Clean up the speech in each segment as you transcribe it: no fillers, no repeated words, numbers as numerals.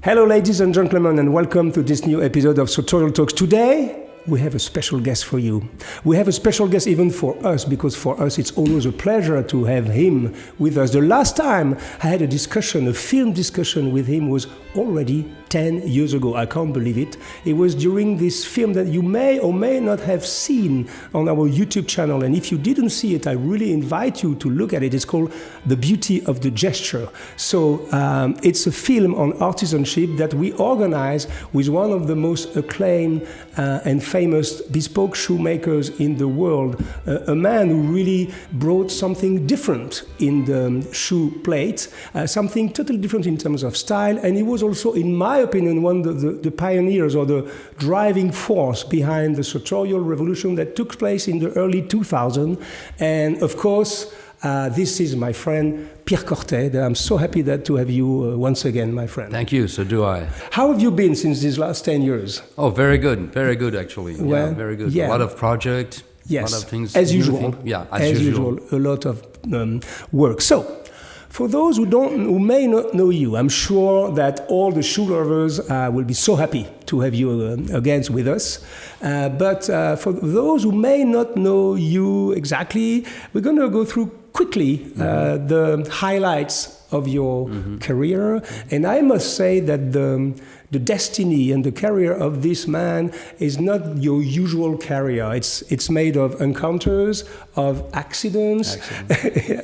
Hello, ladies and gentlemen, and welcome to this new episode of Sartorial Talks. Today, we have a special guest for you. We have a special guest even for us, because for us it's always a pleasure to have him with us. The last time I had a film discussion with him was already 10 years ago. I can't believe it. It was during this film that you may or may not have seen on our YouTube channel. And if you didn't see it, I really invite you to look at it. It's called The Beauty of the Gesture. So it's a film on artisanship that we organize with one of the most acclaimed and famous bespoke shoemakers in the world, a man who really brought something different in the shoe plate, something totally different in terms of style, and he was also, in my opinion, one of the pioneers or the driving force behind the sartorial revolution that took place in the early 2000s. And of course, this is my friend Pierre Corthay. I'm so happy to have you once again, my friend. Thank you, so do I. How have you been since these last 10 years? Oh, very good actually. Well, yeah, very good. Yeah. A lot of projects, yes, a lot of things. As usual. Yeah, as usual. A lot of work. So, for those who may not know you, I'm sure that all the shoe lovers will be so happy to have you again with us. But for those who may not know you exactly, we're going to go through quickly the highlights of your career. And I must say that the destiny and the career of this man is not your usual career. It's made of encounters, of accidents,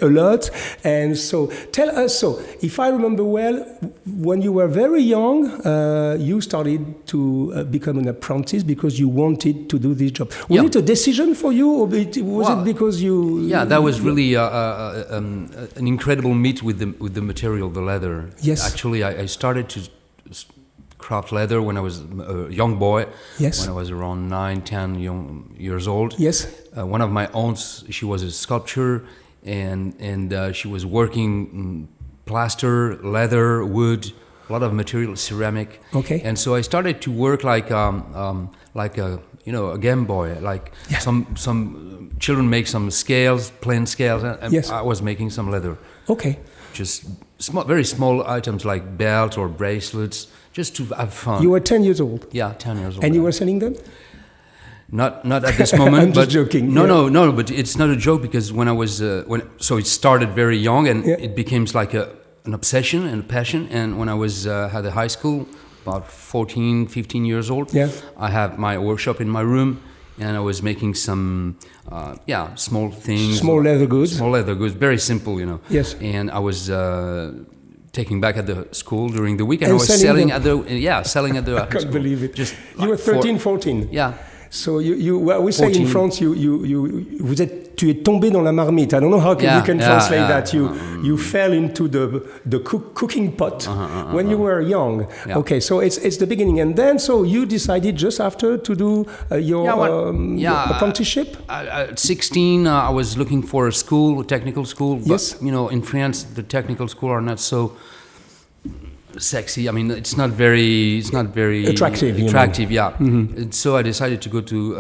a lot. And so tell us, so if I remember well, when you were very young, you started to become an apprentice because you wanted to do this job. Was it a decision for you, or was it because you... Yeah, that was really an incredible meet with the material, the leather. Yes. Actually, I started to craft leather when I was a young boy. Yes. When I was around 9-10 years old. Yes. One of my aunts, she was a sculptor, and she was working plaster, leather, wood, a lot of material, ceramic. Okay. And so I started to work like a Game Boy. Like some children make some scales, plain scales, and yes. I was making some leather. Okay. Just very small items like belts or bracelets, just to have fun. You were 10 years old? Yeah, 10 years old. And you were selling them? Not at this moment. I'm just joking. No, but it's not a joke, because when I was so it started very young, and it became like an obsession and a passion. And when I was at the high school, about 14, 15 years old, I have my workshop in my room, and I was making some small things, small leather goods, very simple, Yes. And I was taking back at the school during the week, and I was selling at the I can't believe it. Just you were 13, 14. Yeah. So we say 14. In France, tu es tombé dans la marmite. I don't know how we can translate that. You fell into the cooking pot when you were young. Yeah. Okay, so it's the beginning, and then so you decided just after to do your apprenticeship. At 16, I was looking for a technical school. Yes. But, in France, the technical school are not so sexy. I mean, it's not very attractive. Yeah. Mm-hmm. So I decided to go to.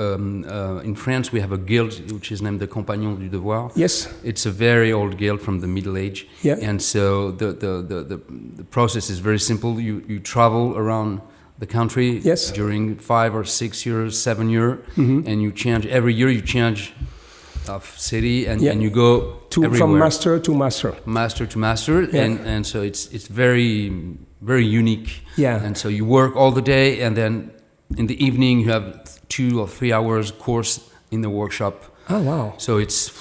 In France, we have a guild which is named the Compagnons du Devoir. Yes. It's a very old guild from the Middle Age. Yeah. And so the process is very simple. You travel around the country. Yes. During 5 or 6 years, 7 years, and you change every year. You change of city, and you go from master to master, and so it's very, very unique. Yeah. And so you work all the day, and then in the evening you have 2 or 3 hours course in the workshop. Oh wow! So it's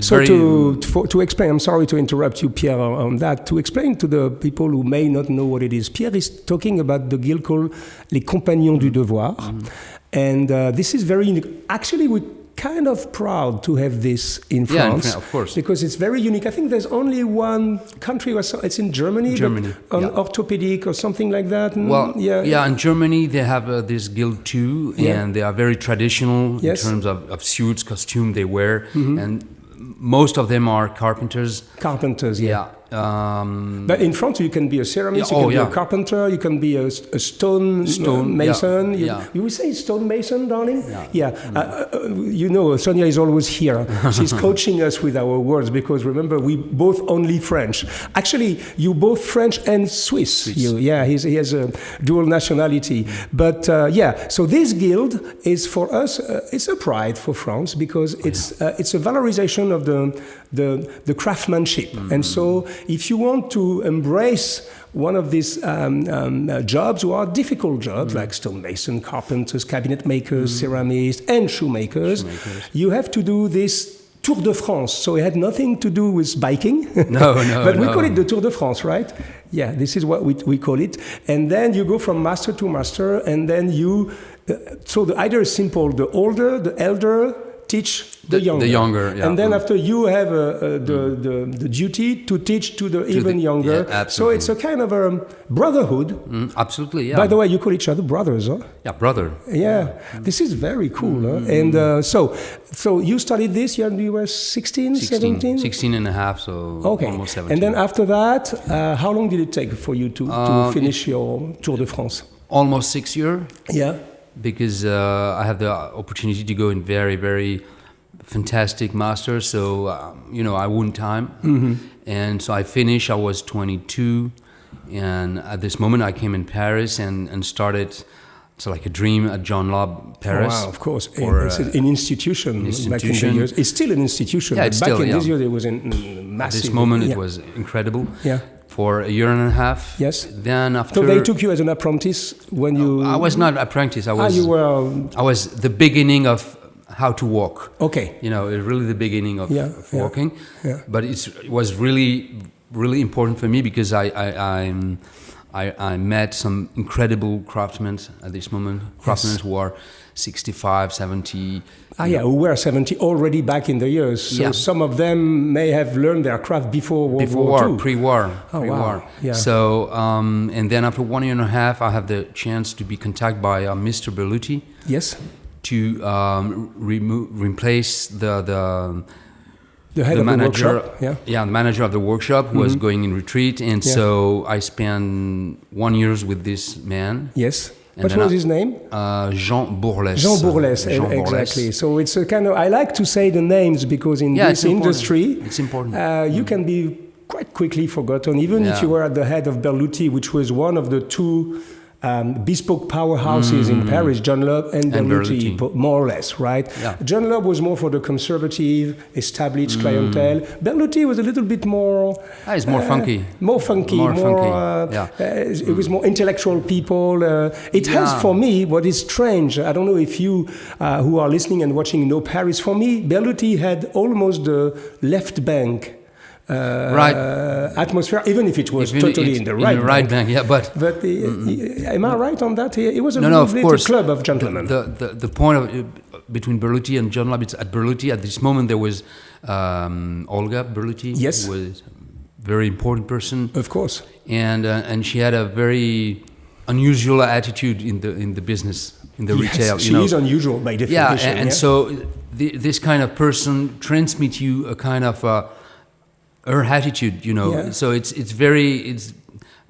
so to explain, I'm sorry to interrupt you, Pierre, on that. To explain to the people who may not know what it is, Pierre is talking about the guild called les Compagnons du Devoir, and this is very unique. Actually, we kind of proud to have this in France, of course, because it's very unique. I think there's only one country where it's in Germany, orthopedic or something like that. In Germany they have this guild too, and they are very traditional in terms of suits, costume they wear, and most of them are carpenters. Carpenters, But in France, you can be a ceramist, you can be a carpenter, you can be a stone mason. You will say stone mason, darling? You know, Sonia is always here. She's coaching us with our words because remember, we both only French. Actually, you both French and Swiss. He has a dual nationality. But so this guild is for us, it's a pride for France because it's a valorization of the craftsmanship. And so if you want to embrace one of these jobs who are difficult jobs like stonemason, carpenters, cabinet makers, ceramists, and shoemakers, you have to do this Tour de France. So it had nothing to do with biking. No. But we call it the Tour de France, right? Yeah, this is what we call it. And then you go from master to master, and then so the idea is simple. The elder, teach the younger. And then after you have the duty to teach to the even younger. Yeah, so it's a kind of a brotherhood. Absolutely, yeah. By the way, you call each other brothers, huh? Yeah, brother. Yeah, this is very cool. Huh? And so you studied this, you were 16, 17? 16 and a half, so almost 17. And then after that, how long did it take for you to finish your Tour de France? Almost 6 years. Yeah. Because I had the opportunity to go in very, very fantastic masters. So, I won time. Mm-hmm. And so I finished, I was 22. And at this moment, I came in Paris and started, it's like a dream at John Lobb, Paris. Oh, wow, of course. It's an institution. Back in the years. It's still an institution. Yeah, but back in these years, it was massive. At this moment, it was incredible. Yeah. For a year and a half. Yes. Then after. So they took you as an apprentice when you. I was not apprentice. I was the beginning of how to walk. Okay. Really the beginning of walking. Yeah. But it was really, really important for me because I met some incredible craftsmen at this moment. Craftsmen who are 65, 70. Who were 70 already back in the years. So some of them may have learned their craft before World War II. Pre-war. Wow. Yeah. So, and then after 1 year and a half, I have the chance to be contacted by Mr. Berluti. Yes. To replace the head of manager, the workshop. The manager of the workshop who was going in retreat. And so I spent 1 year with this man. Yes. What was his name? Jean Bourles. Jean Bourles, exactly. So it's a kind of, I like to say the names because in this industry, it's important. You can be quite quickly forgotten, even if you were at the head of Berluti, which was one of the two bespoke powerhouses in Paris, John Lobb and Berluti, more or less, right? Yeah. John Lobb was more for the conservative, established clientele. Berluti was a little bit more... it's more funky. More funky. It was more intellectual people. It has, for me, what is strange, I don't know if you who are listening and watching know Paris, for me, Berluti had almost the left bank atmosphere, even if it was totally in the right bank. But am I right on that? It was a club of gentlemen. The point of between Berluti and John Lobb, it's at Berluti. At this moment, there was Olga Berluti, who was a very important person, of course, and she had a very unusual attitude in the business, in the retail. She is unusual by definition. And so this kind of person transmits you a kind of her attitude, So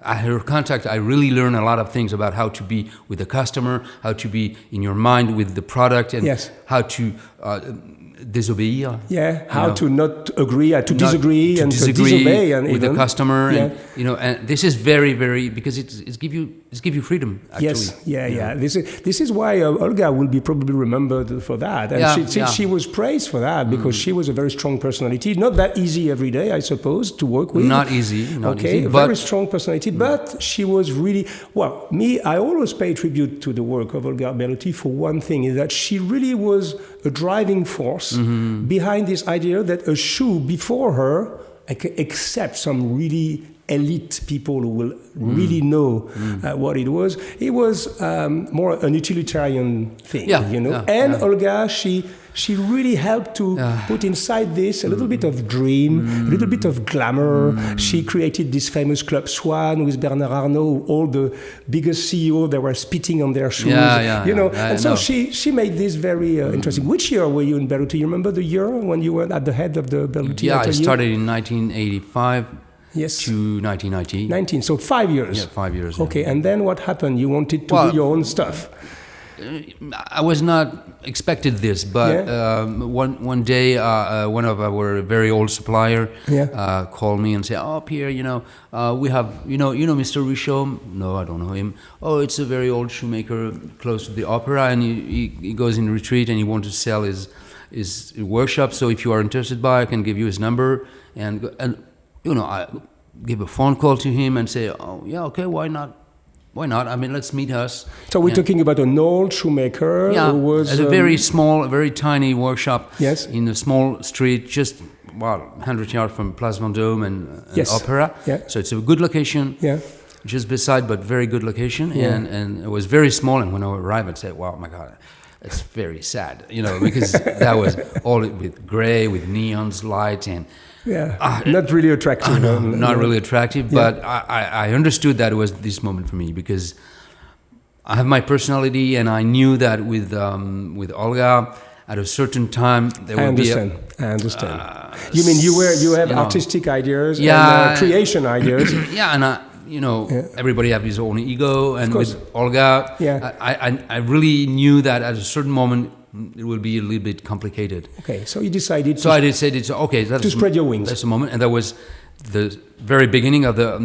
her contact, I really learn a lot of things about how to be with the customer, how to be in your mind with the product, and how to désobéir. How to not agree, to disagree, and to disobey, and with the customer, and this is very, very, because it's give you freedom. Actually. This is why Olga will be probably remembered for that, and she was praised for that because she was a very strong personality. Not that easy every day, I suppose, to work with. Not easy. Very strong personality, but she was really I always pay tribute to the work of Olga Berluti for one thing, is that she really was a driving force behind this idea that a shoe before her, except some really elite people who will really know what it was more an utilitarian thing, And Olga, she really helped to put inside this a little bit of dream, a little bit of glamour. She created this famous Club Swan with Bernard Arnault, all the biggest CEOs that were spitting on their shoes, And so she made this very interesting. Which year were you in Berluti? You remember the year when you were at the head of the Berluti atelier? I started in 1985. Yes. to 1990. 19, so 5 years. Yeah, 5 years. Okay, and then what happened? You wanted to do your own stuff. I was not expected this, but one day one of our very old supplier called me and said, "Oh, Pierre, we have Mr. Richaud." No, I don't know him. Oh, it's a very old shoemaker close to the opera, and he goes in retreat and he wants to sell his workshop. So if you are interested I can give you his number and I give a phone call to him and say, "Oh, yeah, okay, why not? Why not? I mean, let's meet us." So we're talking about an old shoemaker who was... at a very small, a very tiny workshop in a small street, just 100 yards from Place Vendôme and Opera. Yeah. So it's a good location, just beside, but very good location. Yeah. And it was very small. And when I arrived, I'd say, "Wow, my God, it's very sad," because that was all with gray, with neons, lights, and... not really attractive. Not really attractive, but I understood that it was this moment for me because I have my personality, and I knew that with Olga, at a certain time there would be. I understand. You mean you have artistic ideas and creation ideas? And everybody have his own ego, and with Olga, I really knew that at a certain moment it will be a little bit complicated. Okay, so you decided. So I decided, to spread your wings. That's the moment, and that was the very beginning of the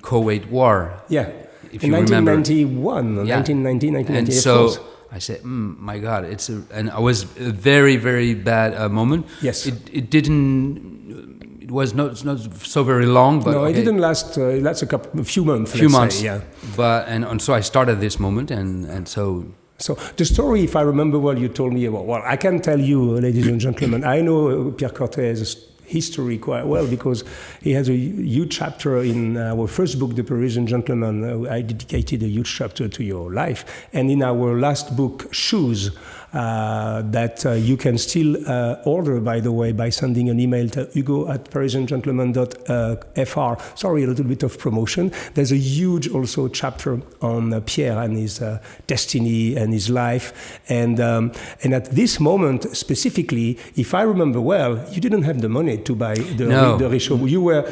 Kuwait War. Yeah, if in you 1991, remember. 1990, 1998. And so I said, "My God, and it was a very, very bad moment." Yes, it didn't. It was not so very long, but it didn't last. That's a few months. Say, yeah. But and so I started this moment, and so. So the story, if I remember well, you told me about. Well, I can tell you, ladies and gentlemen, I know Pierre Corthay's history quite well because he has a huge chapter in our first book, The Parisian Gentleman. I dedicated a huge chapter to your life, and in our last book, Shoes. That you can still order, by the way, by sending an email to Hugo at parisiangentleman.fr. Sorry, a little bit of promotion. There's a huge also chapter on Pierre and his destiny and his life. And at this moment, specifically, if I remember well, you didn't have the money to buy the Richaud. You were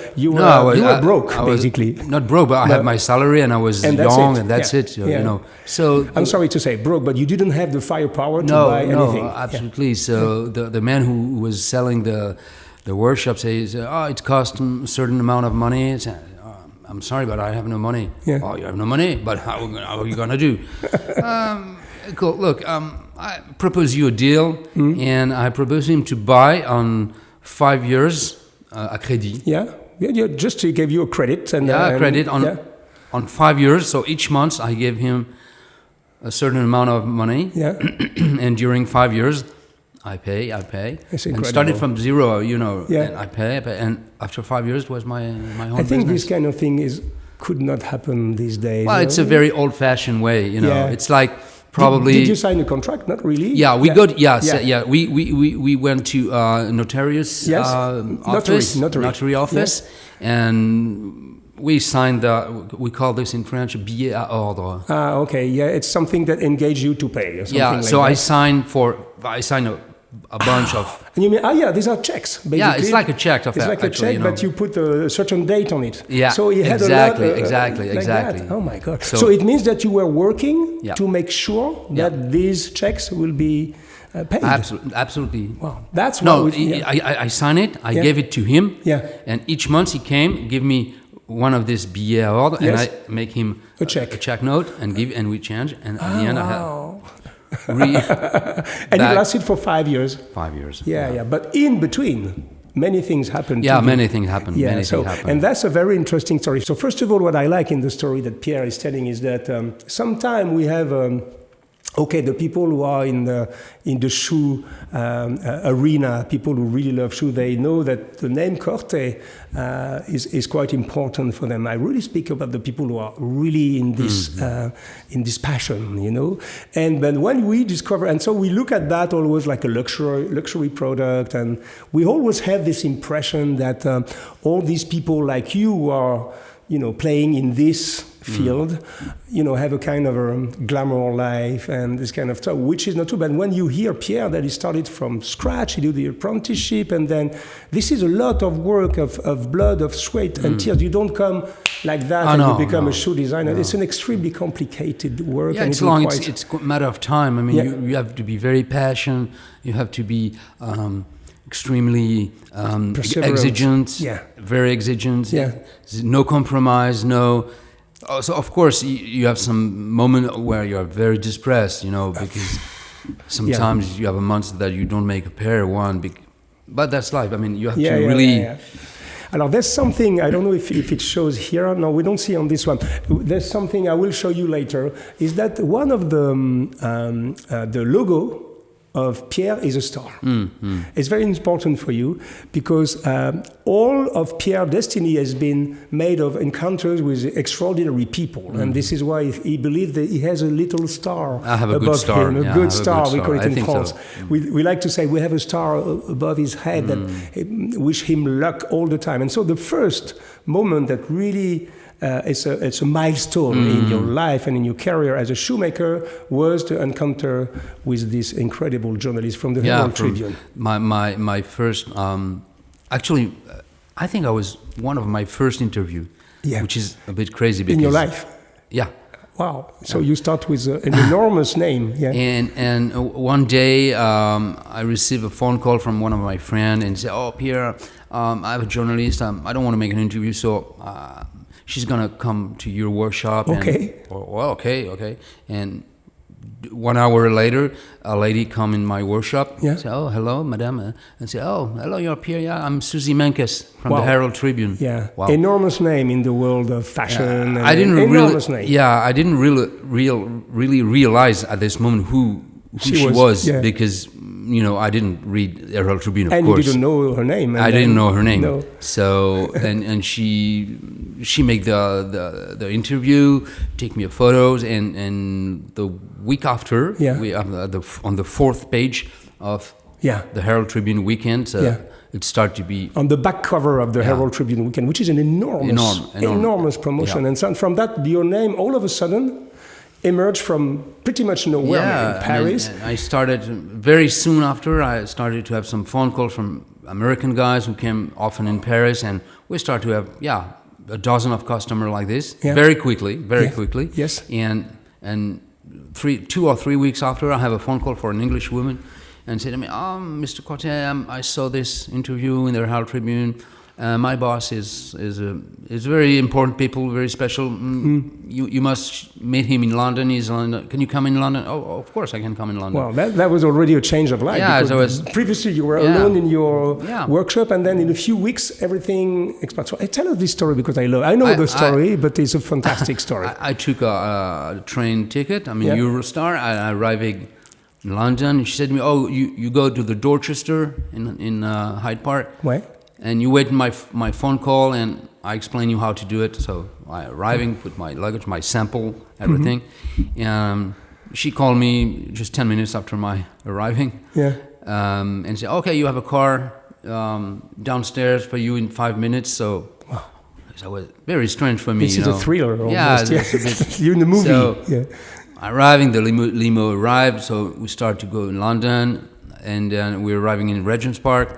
broke, basically. Not broke, but I had my salary and I was young, and that's it. So I'm sorry to say broke, but you didn't have the firepower to buy anything. No, absolutely. So the man who was selling the workshop says, it costs a certain amount of money. I'm sorry, but I have no money. Yeah. Oh, you have no money? But how are you going to do? Cool. Look, I propose you a deal, and I propose him to buy on 5 years a crédit. Yeah, just to give you a credit. Credit on 5 years. So each month I give him a certain amount of money, and during 5 years, I pay. It's and started from zero, and I pay, and after 5 years was my own business. I think this kind of thing could not happen these days. Well, it's a very old-fashioned way, It's like probably. Did you sign a contract? Not really. Yeah, we got. We went to notarius office, notary office, and. We signed we call this in French, billet à ordre. Okay, it's something that engaged you to pay or something like so that. I signed a bunch of... And you mean, these are checks, basically. Yeah, it's like a check. It's like a check, but you put a certain date on it. Yeah, so he had exactly. That. Oh my God. So it means that you were working to make sure that these checks will be paid. Absolutely. Wow, that's I signed it, I gave it to him, and each month he came, give me one of this billets à ordre, and I make him a check note and we change, and at the end I have and it lasted for 5 years. 5 years. Yeah. But in between, many things happened. Many things happened. And that's a very interesting story. So first of all, what I like in the story that Pierre is telling is that sometime we have. The people who are in the shoe arena, people who really love shoe, they know that the name Corthay is quite important for them. I really speak about the people who are really in this passion, And then when we discover, and so we look at that always like a luxury product, and we always have this impression that all these people like you are playing in this field, have a kind of a glamour life and this kind of stuff, which is not true. But when you hear Pierre that he started from scratch, he did the apprenticeship, and then this is a lot of work of blood, of sweat and tears. You don't come like that you become a shoe designer. No. It's an extremely complicated work. Yeah, it's long. It's a matter of time. I mean, you have to be very passionate. You have to be extremely exigent, very exigent. Yeah. No compromise, no. So of course you have some moment where you are very distressed, because sometimes you have a month that you don't make a pair but that's life. I mean, you have to really. Alors, there's something, I don't know if it shows here. No, we don't see on this one. There's something I will show you later. Is that one of the logo of Pierre is a star. It's very important for you because all of Pierre's destiny has been made of encounters with extraordinary people, and this is why he believed that he has a little star above him, a good star. We call it in France. So. We like to say we have a star above his head that wish him luck all the time. And so the first moment that really it's a milestone in your life and in your career as a shoemaker was to encounter with this incredible journalist from the Herald Tribune. My first, actually, I think I was one of my first interview, which is a bit crazy. Because, in your life? Yeah. Wow. So you start with an enormous name. Yeah. And one day I received a phone call from one of my friends and said, "Oh, Pierre, I have a journalist. I don't want to make an interview, so she's going to come to your workshop." Okay. Okay. And 1 hour later, a lady come in my workshop. Yeah. Say, "Oh, hello, madame." And say, "Oh, hello, you're Pierre. Yeah, I'm Suzy Menkes from the Herald Tribune." Yeah. Wow. Enormous name in the world of fashion. I didn't really realize at this moment who she was because I didn't read Herald Tribune, of course. And you didn't know her name. I didn't know her name. No. So and she made the interview, take me photos, and the week after, we on the fourth page of the Herald Tribune weekend, it started to be on the back cover of the Herald Tribune weekend, which is an enormous promotion. And so from that, your name all of a sudden emerged from pretty much nowhere in Paris. And I started very soon after. I started to have some phone calls from American guys who came often in Paris, and we started to have a dozen of customers like this very quickly. Yes. And 2 or 3 weeks after, I have a phone call for an English woman, and said to me, "Mr. Corthay, I saw this interview in the Herald Tribune. My boss is very important people, very special. You must meet him in London. He's London. Can you come in London?" "Oh, of course I can come in London." Well, that was already a change of life. Yeah, because previously you were alone in your workshop, and then in a few weeks everything expanded. So tell us this story because I know the story, but it's a fantastic story. I took a train ticket. I mean, Eurostar. I arrived in London. She said to me, "Oh, you go to the Dorchester in Hyde Park." Why? And you wait my phone call, and I explain you how to do it. So I arriving, put my luggage, my sample, everything. She called me just 10 minutes after my arriving. Yeah. And said, "Okay, you have a car downstairs for you in 5 minutes." So it was very strange for me. This is a thriller almost. Yeah, it's a bit. You're in the movie. So arriving, the limo arrived. So we started to go in London, and then we're arriving in Regent's Park.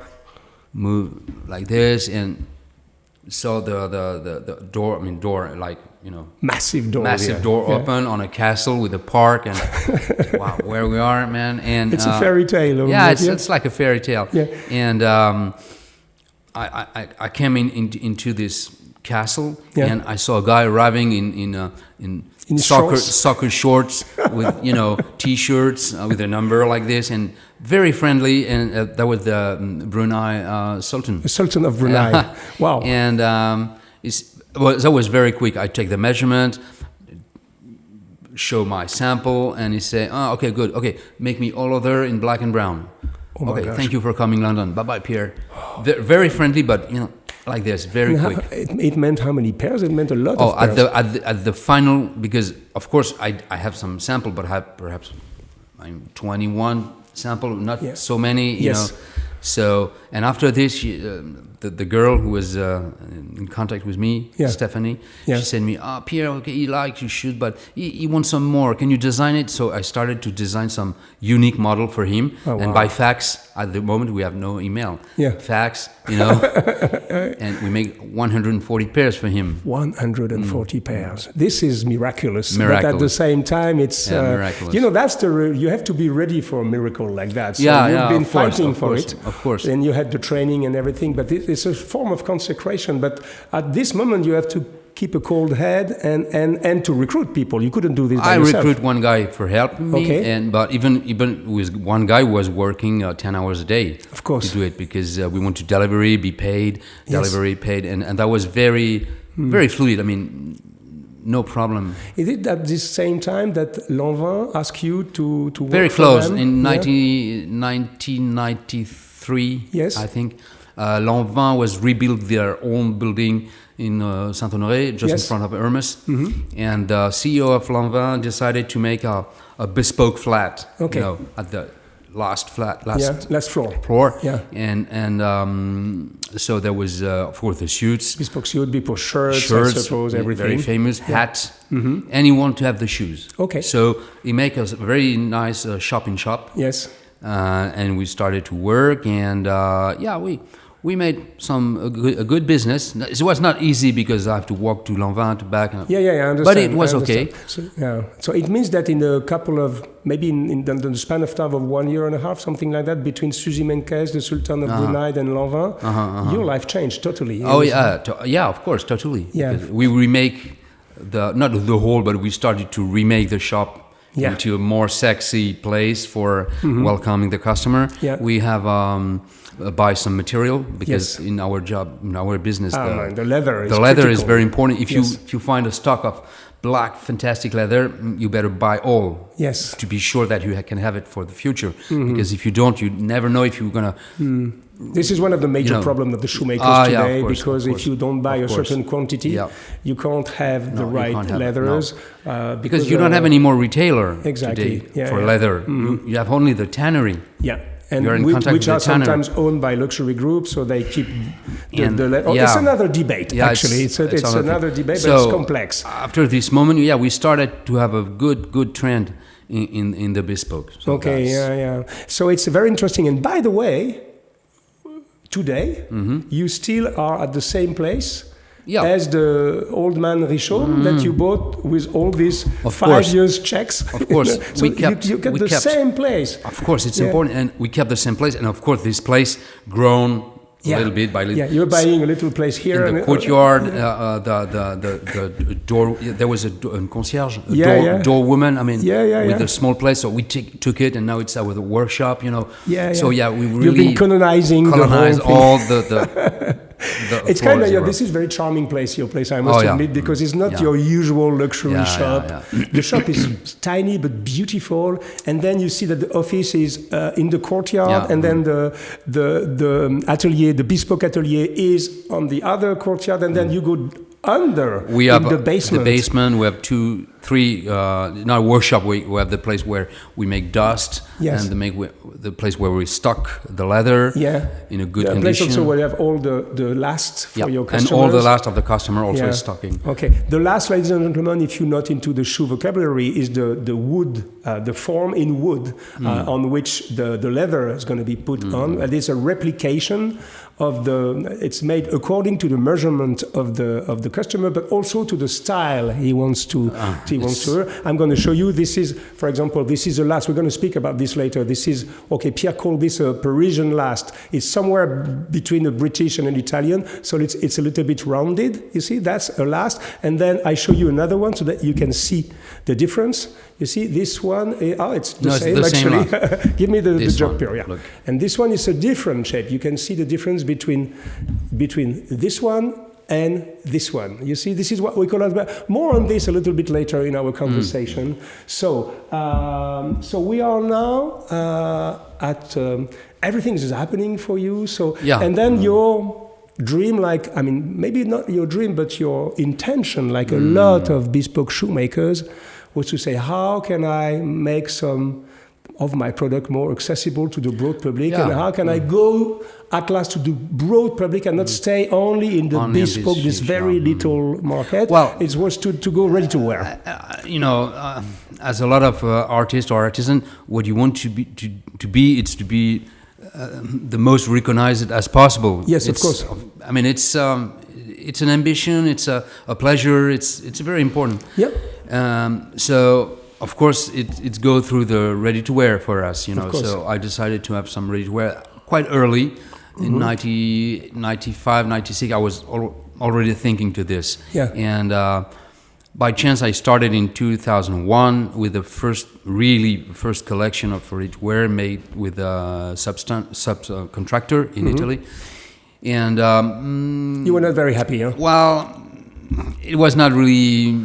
Move like this and saw the door, like massive door open on a castle with a park, and wow, where we are, man. And it's a fairy tale. It's like a fairy tale. Yeah. And I came into this castle, and I saw a guy arriving in soccer shorts with t-shirts with a number like this, and very friendly, and that was the Brunei Sultan. The Sultan of Brunei. Wow. And that was very quick. I take the measurement, show my sample, and he say, "Oh, okay, good. Okay, make me all other in black and brown." Oh my gosh. Thank you for coming, London. Bye, Pierre. Very friendly, but like this, very quick. It meant how many pairs? It meant a lot of pairs. At the final, because of course I have some sample, but I have perhaps 21 sample, not so many, you know. So, and after this, the girl who was in contact with me, Stephanie, she said to me, Pierre, okay, he likes your shoes, but he wants some more. Can you design it? So I started to design some unique model for him. And by fax, at the moment, we have no email. Fax, and we make 140 pairs for him. 140 pairs. This is miraculous. But at the same time, it's miraculous. That's you have to be ready for a miracle like that. So you've been fighting for it. Of course. And you had the training and everything, but it's a form of consecration. But at this moment, you have to keep a cold head and to recruit people. You couldn't do this by yourself. I recruit one guy for helping me, but even with one guy who was working 10 hours a day. Of course. To do it, because we want to delivery, be paid, delivery paid, and that was very, very fluid. I mean, no problem. Is it at this same time that Lanvin asked you to work very for close them? In 1993, I think. Lanvin was rebuilt their own building in Saint-Honoré, just in front of Hermes. And the CEO of Lanvin decided to make a bespoke flat, at the last floor. And so there was, of course, the suits. Bespoke suit, bespoke shirts, I suppose, everything. Very famous, hats. And he wanted to have the shoes. So he made us a very nice shop-in-shop. Yes. And we started to work, and we made a good business. It was not easy because I have to walk to Lanvin to back. I understand. But it was okay. So it means that in a couple of, maybe in the span of time of 1 year and a half, something like that, between Suzy Menkes, the Sultan of Brunei, and Lanvin, your life changed totally. Of course, totally. Because we remake not the whole, but we started to remake the shop into a more sexy place for welcoming the customer. We have buy some material because in our job, in our business, the leather is very important. If you find a stock of black fantastic leather, you better buy all to be sure that you can have it for the future. Because if you don't, you never know if you're gonna. This is one of the major problems of the shoemakers today, because if you don't buy a certain quantity, you can't have the right leathers. Because you don't have any more retailer today for leather. You have only the tannery. And which are sometimes owned by luxury groups, so they keep the leather. It's another debate, actually. It's another debate, but it's complex. After this moment, we started to have a good trend in the bespoke. So So it's very interesting. And by the way, today, you still are at the same place as the old man Richaud that you bought with all these 5 years checks. Of course. So you kept the same place. Of course, it's important. And we kept the same place. And of course, this place grown little bit by little. You're buying a little place here. In the courtyard, the door, there was a concierge, door woman, with a small place. So we took it, and now it's our workshop, So we really... You've been colonizing all the it's kind of this is very charming place, your place, I must admit, because it's not your usual luxury shop. The shop is tiny but beautiful, and then you see that the office is in the courtyard, and then the atelier, the bespoke atelier, is on the other courtyard, and then you go under the basement. The basement. We have 2, 3. Not a workshop. We have the place where we make dust, and the place where we stock the leather in a good condition. Place also where you have all the last for your customers. And all the last of the customer also is stocking. Okay. The last, ladies and gentlemen, if you're not into the shoe vocabulary, is the wood, the form in wood on which the leather is going to be put on. It is a replication of it's made according to the measurement of the customer, but also to the style he wants to wear. I'm going to show you. This is, for example, this is a last. We're going to speak about this later. This is Pierre called this a Parisian last. It's somewhere between a British and an Italian, so it's a little bit rounded. You see, that's a last. And then I show you another one so that you can see the difference. You see, this one, it's the same actually. Give me the job period. Yeah. And this one is a different shape. You can see the difference between this one and this one. You see, this is what we call more on this a little bit later in our conversation. So we are now at everything is happening for you. So and then your dream, maybe not your dream, but your intention, like a lot of bespoke shoemakers, was to say, how can I make some of my product more accessible to the broad public, Yeah. and how can I go at last to the broad public and not stay only in the bespoke, this very little market. Well, it was to go ready to wear. As a lot of artists or artisan, what you want to be, it's to be the most recognized as possible. Yes, of course. I mean, it's an ambition, it's a pleasure, it's very important. Yeah. So of course it go through the ready to wear for us, Of course. So I decided to have some ready to wear quite early. In 95, 96, I was already thinking to this. Yeah. And by chance, I started in 2001 with the first collection of ready-to-wear made with a subcontractor in Italy. And you were not very happy, huh? well, it was not really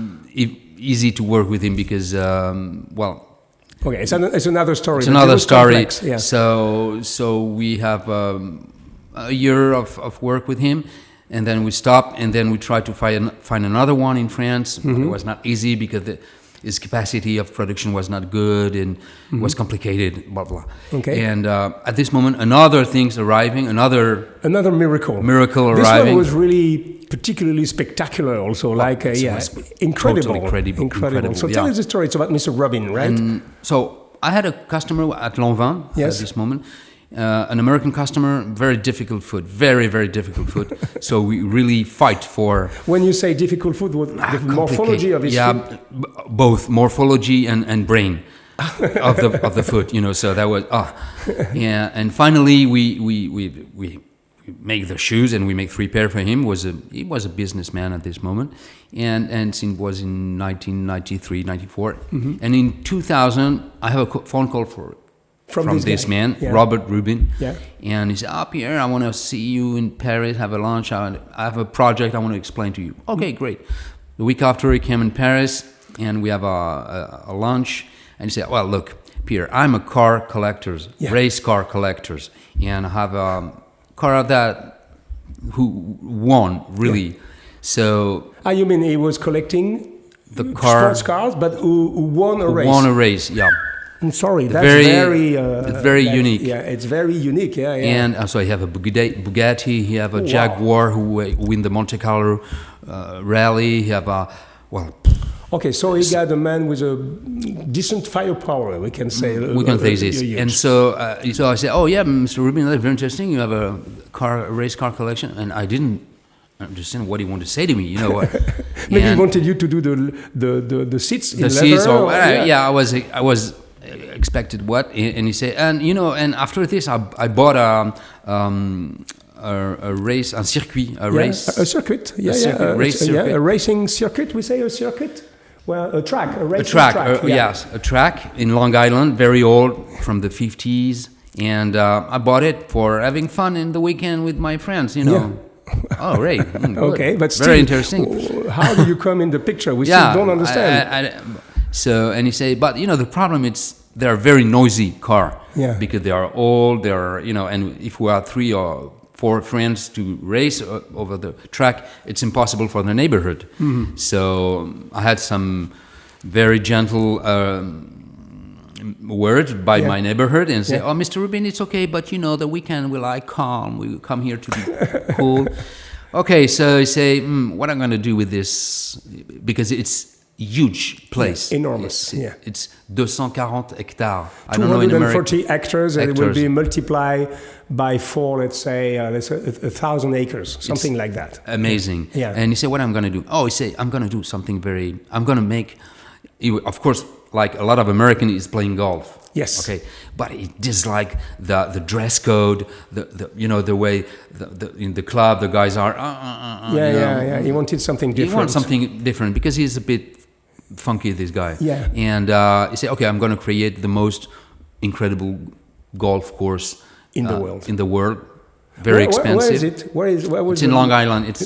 easy to work with him because, Okay, it's another story. It's but another it was story. complex, yeah. So we have a year of work with him, and then we stop, and then we try to find another one in France. But it was not easy because his capacity of production was not good and was complicated. Blah blah. Okay. And at this moment, another thing's arriving. Another miracle. arriving. This one was really particularly spectacular. Also, incredible. Incredible. So tell us the story. It's about Mr. Rubin, right? And so I had a customer at Lanvin Yes. at this moment, an American customer, very difficult foot, very, very difficult foot. So we really fight for... When you say difficult foot, what the morphology of his foot? Both morphology and brain of the foot, so that was... Yeah, and finally we make the shoes, and we make 3 pair for him. He was a businessman at this moment, and it was in 1993, 94. And in 2000, I have a phone call from this man, Robert Rubin, and he said, Pierre, I want to see you in Paris, have a lunch, I have a project I want to explain to you. Okay, great. The week after, he came in Paris, and we have a lunch, and he said, well, look, Pierre, I'm a car collector, race car collector, and I have a car that who won, really. So... you mean he was collecting the sports cars, but who won a race? Won a race, yeah. I'm sorry, that's it's very unique. Yeah, it's very unique. Yeah. And so you have a Bugatti, you have a Jaguar who win the Monte Carlo rally. You have a Okay, so he got a man with a decent firepower, we can say. We can say this. And so I said, oh yeah, Mr. Rubin, that's very interesting. You have a race car collection, and I didn't understand what he wanted to say to me. You know what? Maybe he wanted you to do the seats in leather. The seats, I was expected what, and he said, and after this, I bought a race, a circuit, a circuit, circuit. A racing circuit. We say a circuit. Well, a track, a racing track. Yes, a track in Long Island, very old, from the 50s, and I bought it for having fun in the weekend with my friends. Yeah. Oh, right. Okay, but still, very interesting. How do you come in the picture? We still don't understand. And he said, but the problem is they are very noisy car. Yeah. Because they are old, they are, and if we are 3 or 4 friends to race over the track, it's impossible for the neighborhood. So I had some very gentle words by my neighborhood and say, oh, Mr. Rubin, it's okay, but the weekend we like calm, we come here to be cool. Okay, so I say, what I'm going to do with this, because it's huge place. Enormous, It's 240 hectares. I don't know in 240 hectares, and it will be multiplied by 4, let's say 1,000 acres, something like that. Amazing. Yeah. And he said, what I'm going to do? Oh, he said, I'm going to do something I'm going to make, of course, like a lot of Americans is playing golf. Yes. Okay. But he disliked the dress code, the way in the club the guys are. He wanted something different. He wants something different because he's a bit funky, this guy. Yeah. And he said, okay, I'm going to create the most incredible golf course in the world. Very expensive. Where is it? It's in Long Island. It's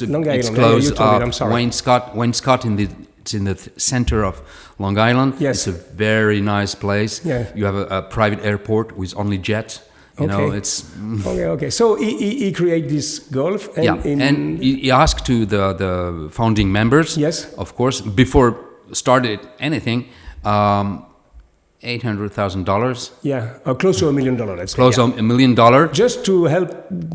close. I'm sorry. Wainscott it's in the center of Long Island. Yes. It's a very nice place. Yeah. You have a private airport with only jet. It's... Okay. So he created this golf. And he asked to the founding members, yes, of course, before started anything, $800,000. Yeah, close to $1 million, let's say. Close to $1 million. Just to help.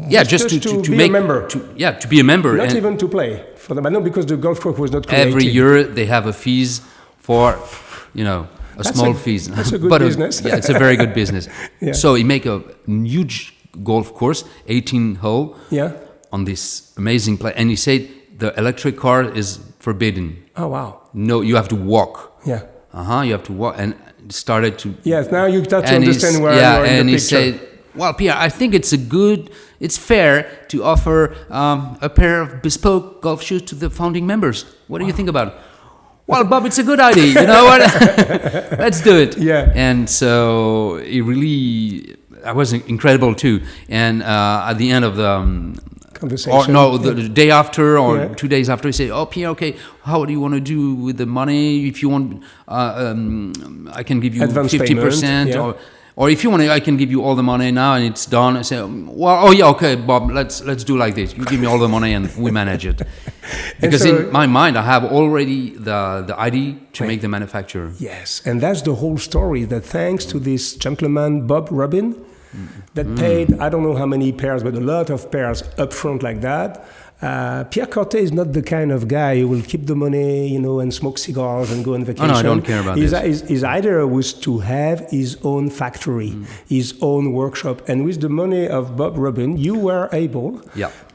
Yeah, just to be make, a member. To be a member. Not even to play for them. I know because the golf course was not created. Every year they have a fees for, small fees. That's a good business. Yeah, it's a very good business. Yeah. So he make a huge golf course, 18 hole, on this amazing place. And he said the electric car is forbidden. Oh, wow. No, you have to walk. Yeah. You have to walk. And started to... Yes, now you start to understand where you are in the picture. And he said, well, Pierre, I think it's fair to offer a pair of bespoke golf shoes to the founding members. What do you think about it? Well, Bob, it's a good idea. You know what? Let's do it. Yeah. And so that was incredible too. And at the end of the conversation. The day after or 2 days after, he said, "Oh, Pierre, okay, how do you want to do with the money? If you want, I can give you advance 50%, or if you want, I can give you all the money now and it's done." I said, "Well, okay, Bob, let's do like this. You give me all the money and we manage it." Because so, in my mind, I have already the idea to make the manufacturer. Yes, and that's the whole story. That thanks to this gentleman, Bob Rubin, that paid, I don't know how many pairs, but a lot of pairs up front like that. Pierre Corthay is not the kind of guy who will keep the money, and smoke cigars and go on vacation. Oh, no, I don't care about this. His idea was to have his own factory, his own workshop. And with the money of Bob Rubin, you were able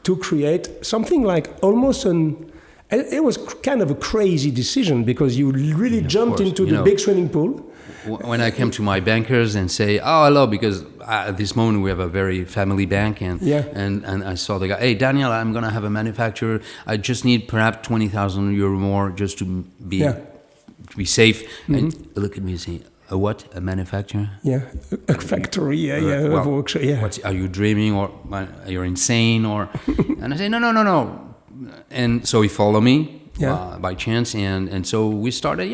to create something like almost it was kind of a crazy decision because you really jumped into the big swimming pool. When I came to my bankers and say, hello, because at this moment we have a very family bank, and I saw the guy, hey, Daniel, I'm going to have a manufacturer. I just need perhaps 20,000 euro more just to be safe. And look at me and say, a what? A manufacturer? Yeah, a factory, a workshop, Are you dreaming or are you insane? And I say, no. And so he followed me. By chance, and so we started.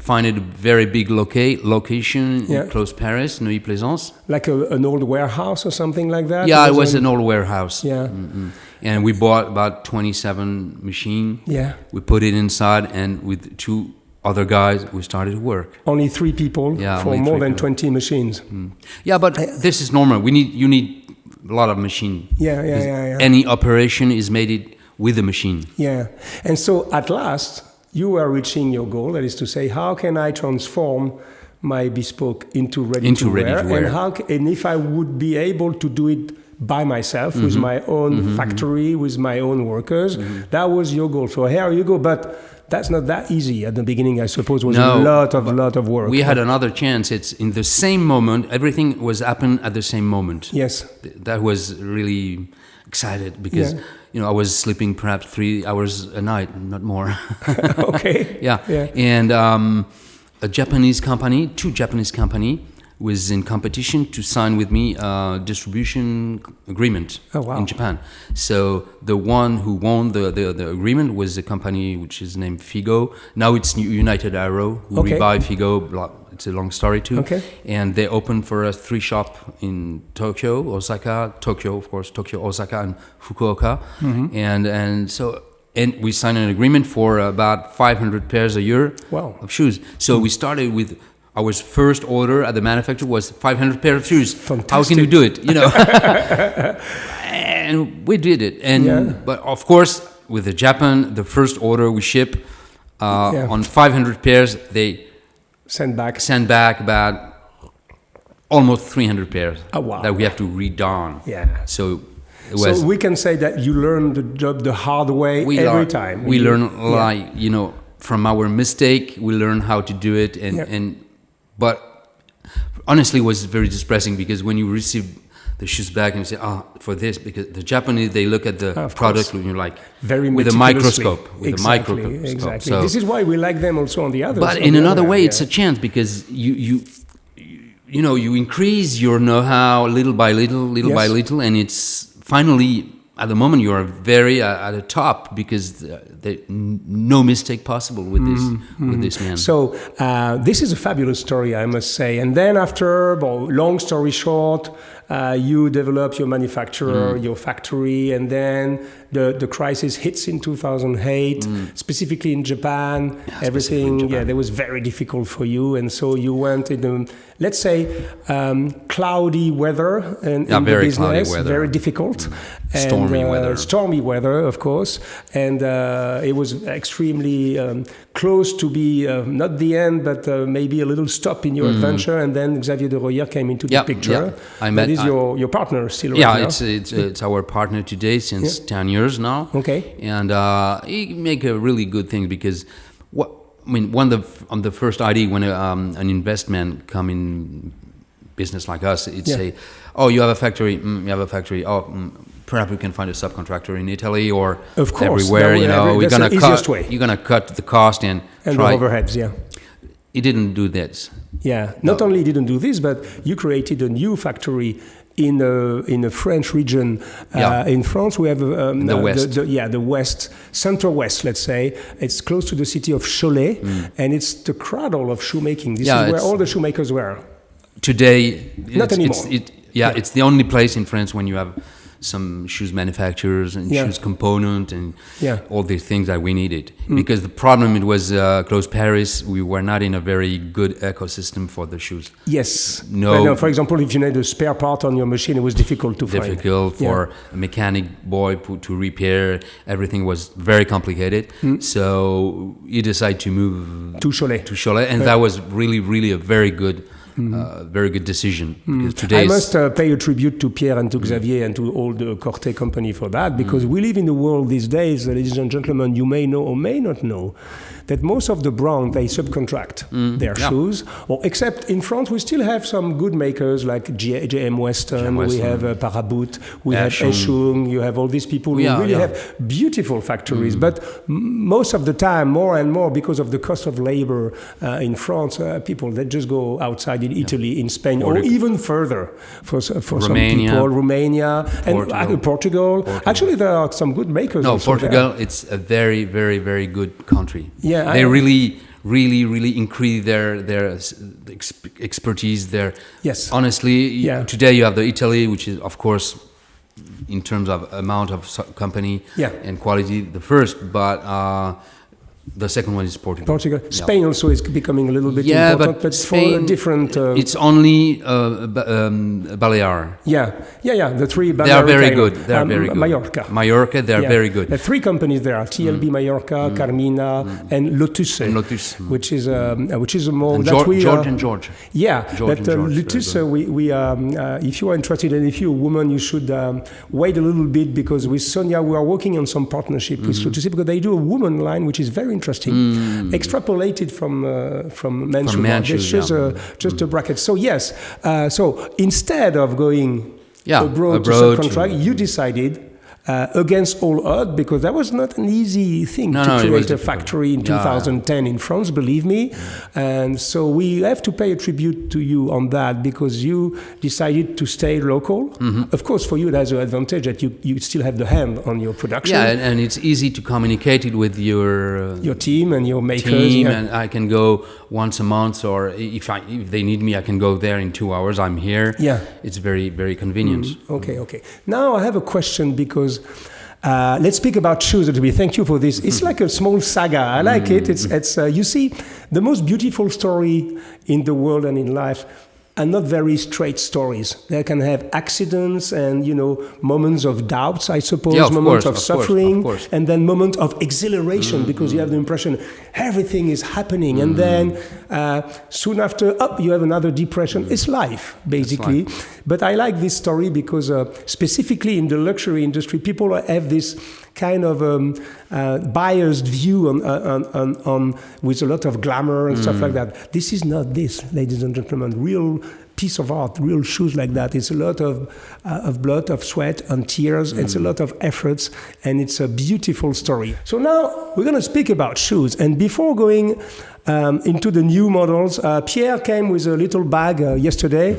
Finding a very big location close Paris, Neuilly-Plaisance. Like an old warehouse or something like that. Yeah, it was an old warehouse. Yeah, and we bought about 27 machines. Yeah, we put it inside, and with 2 other guys, we started to work. Only 3 people for more than 20 machines. Yeah, but this is normal. You need a lot of machine. Yeah. Any operation is made with the machine. Yeah. And so at last, you were reaching your goal, that is to say, how can I transform my bespoke into ready to wear? And if I would be able to do it by myself, with my own factory, with my own workers, that was your goal. So here you go. But that's not that easy at the beginning, I suppose. It was a lot of work. We had another chance. It's in the same moment. Everything was happened at the same moment. Yes. That was really excited because... I was sleeping perhaps 3 hours a night, not more. Okay. Yeah. And a Japanese company, 2 Japanese company, was in competition to sign with me a distribution agreement in Japan. So the one who won the agreement was a company which is named Figo. Now it's United Arrow, who rebuy Figo. It's a long story too. Okay. And they opened for us 3 shops in Tokyo, Osaka, and Fukuoka. And we signed an agreement for about 500 pairs a year of shoes. So we started with our first order at the manufacturer was 500 pairs of shoes. Fantastic. How can you do it? And we did it. But of course, with the Japan, the first order we ship on 500 pairs, they send back about almost 300 pairs that we have to redon. Yeah. So we can say that you learn the job the hard way every time. We learn from our mistake. We learn how to do it, but honestly, it was very distressing because when you receive the shoes back and you say, for this, because the Japanese, they look at the product and you're like, very with a microscope. Exactly. So, this is why we like them also on the others. But in another way, it's a chance because you increase your know-how little by little, and it's finally, at the moment, you are very at the top because no mistake possible with this man. So this is a fabulous story, I must say. And then after, long story short, you develop your manufacturer, your factory, and then the crisis hits in 2008, specifically in Japan. Everything, that was very difficult for you, and so you went in, let's say, cloudy weather in the business, very difficult. Stormy weather, of course, and it was extremely close to be not the end, but maybe a little stop in your adventure. And then Xavier de Royer came into the picture. That is your partner still right now. It's our partner today since 10 years now. Okay, and he make a really good thing because on the first idea when an investment come in business like us, it's say, oh, you have a factory, you have a factory, perhaps we can find a subcontractor in Italy or everywhere. We're gonna cut the cost and the overheads. Yeah, he didn't do this. Yeah, not only didn't do this, but you created a new factory in a French region in France. We have the west. The west, center west, let's say. It's close to the city of Cholet, and it's the cradle of shoemaking. This is where all the shoemakers were. Today, not anymore. It's the only place in France when you have some shoes manufacturers and shoes component and all these things that we needed. Because the problem, it was close Paris, we were not in a very good ecosystem for the shoes. Yes. No, for example, if you need a spare part on your machine, it was difficult to find. Difficult for a mechanic boy to repair. Everything was very complicated. So you decide to move to Cholet. And that was really, really a very good decision. Because today I must pay a tribute to Pierre and to Xavier and to all the Corthay company for that, because we live in a world these days, ladies and gentlemen, you may know or may not know, that most of the brands, they subcontract their shoes, or except in France, we still have some good makers like JM Weston, we have Paraboot, we have Eshung, you have all these people who really have beautiful factories, but most of the time, more and more, because of the cost of labor in France, people, they just go outside in Italy, in Spain, or even further for Romania, some people, Romania, and Portugal. Actually, there are some good makers. No, Portugal, it's a very, very, very good country. Yeah, they really increase their expertise there. Yes. Honestly, today you have the Italy, which is, of course, in terms of amount of company and quality, the first, but the second one is Portugal. Spain also is becoming a little bit important, but Spain, for a different... it's only Balear. The three Balearic. They are very good. They are very good. Mallorca, they are very good. There are three companies there: TLB Mallorca, Carmina, and Lotus, which is a more... George. Yeah, but Lotus, we if you are interested, and if you're a woman, you should wait a little bit, because with Sonia, we are working on some partnership with Lotus, because they do a woman line, which is very interesting, extrapolated from men's shoes. Just a bracket. So yes, so instead of going abroad to subcontract, you decided against all odds, because that was not an easy thing to create a factory in 2010 in France, believe me. And so we have to pay a tribute to you on that, because you decided to stay local. Of course, for you, it has an advantage that you still have the hand on your production. Yeah, and it's easy to communicate it with your team and your makers. And I can go once a month, or if they need me, I can go there in 2 hours. I'm here. Yeah, it's very, very convenient. Okay. Now I have a question, because let's speak about shoes. Thank you for this. It's like a small saga. I like it. It's you see, the most beautiful story in the world and in life are not very straight stories. They can have accidents and, moments of doubts, I suppose, moments of suffering, and then moments of exhilaration, because you have the impression everything is happening. And then soon after, you have another depression. It's life, basically. But I like this story because specifically in the luxury industry, people have this kind of biased view on with a lot of glamour and stuff like that. This is not this, ladies and gentlemen. Real piece of art, real shoes like that. It's a lot of blood, of sweat, and tears. It's a lot of efforts, and it's a beautiful story. So now we're going to speak about shoes. And before going into the new models. Pierre came with a little bag yesterday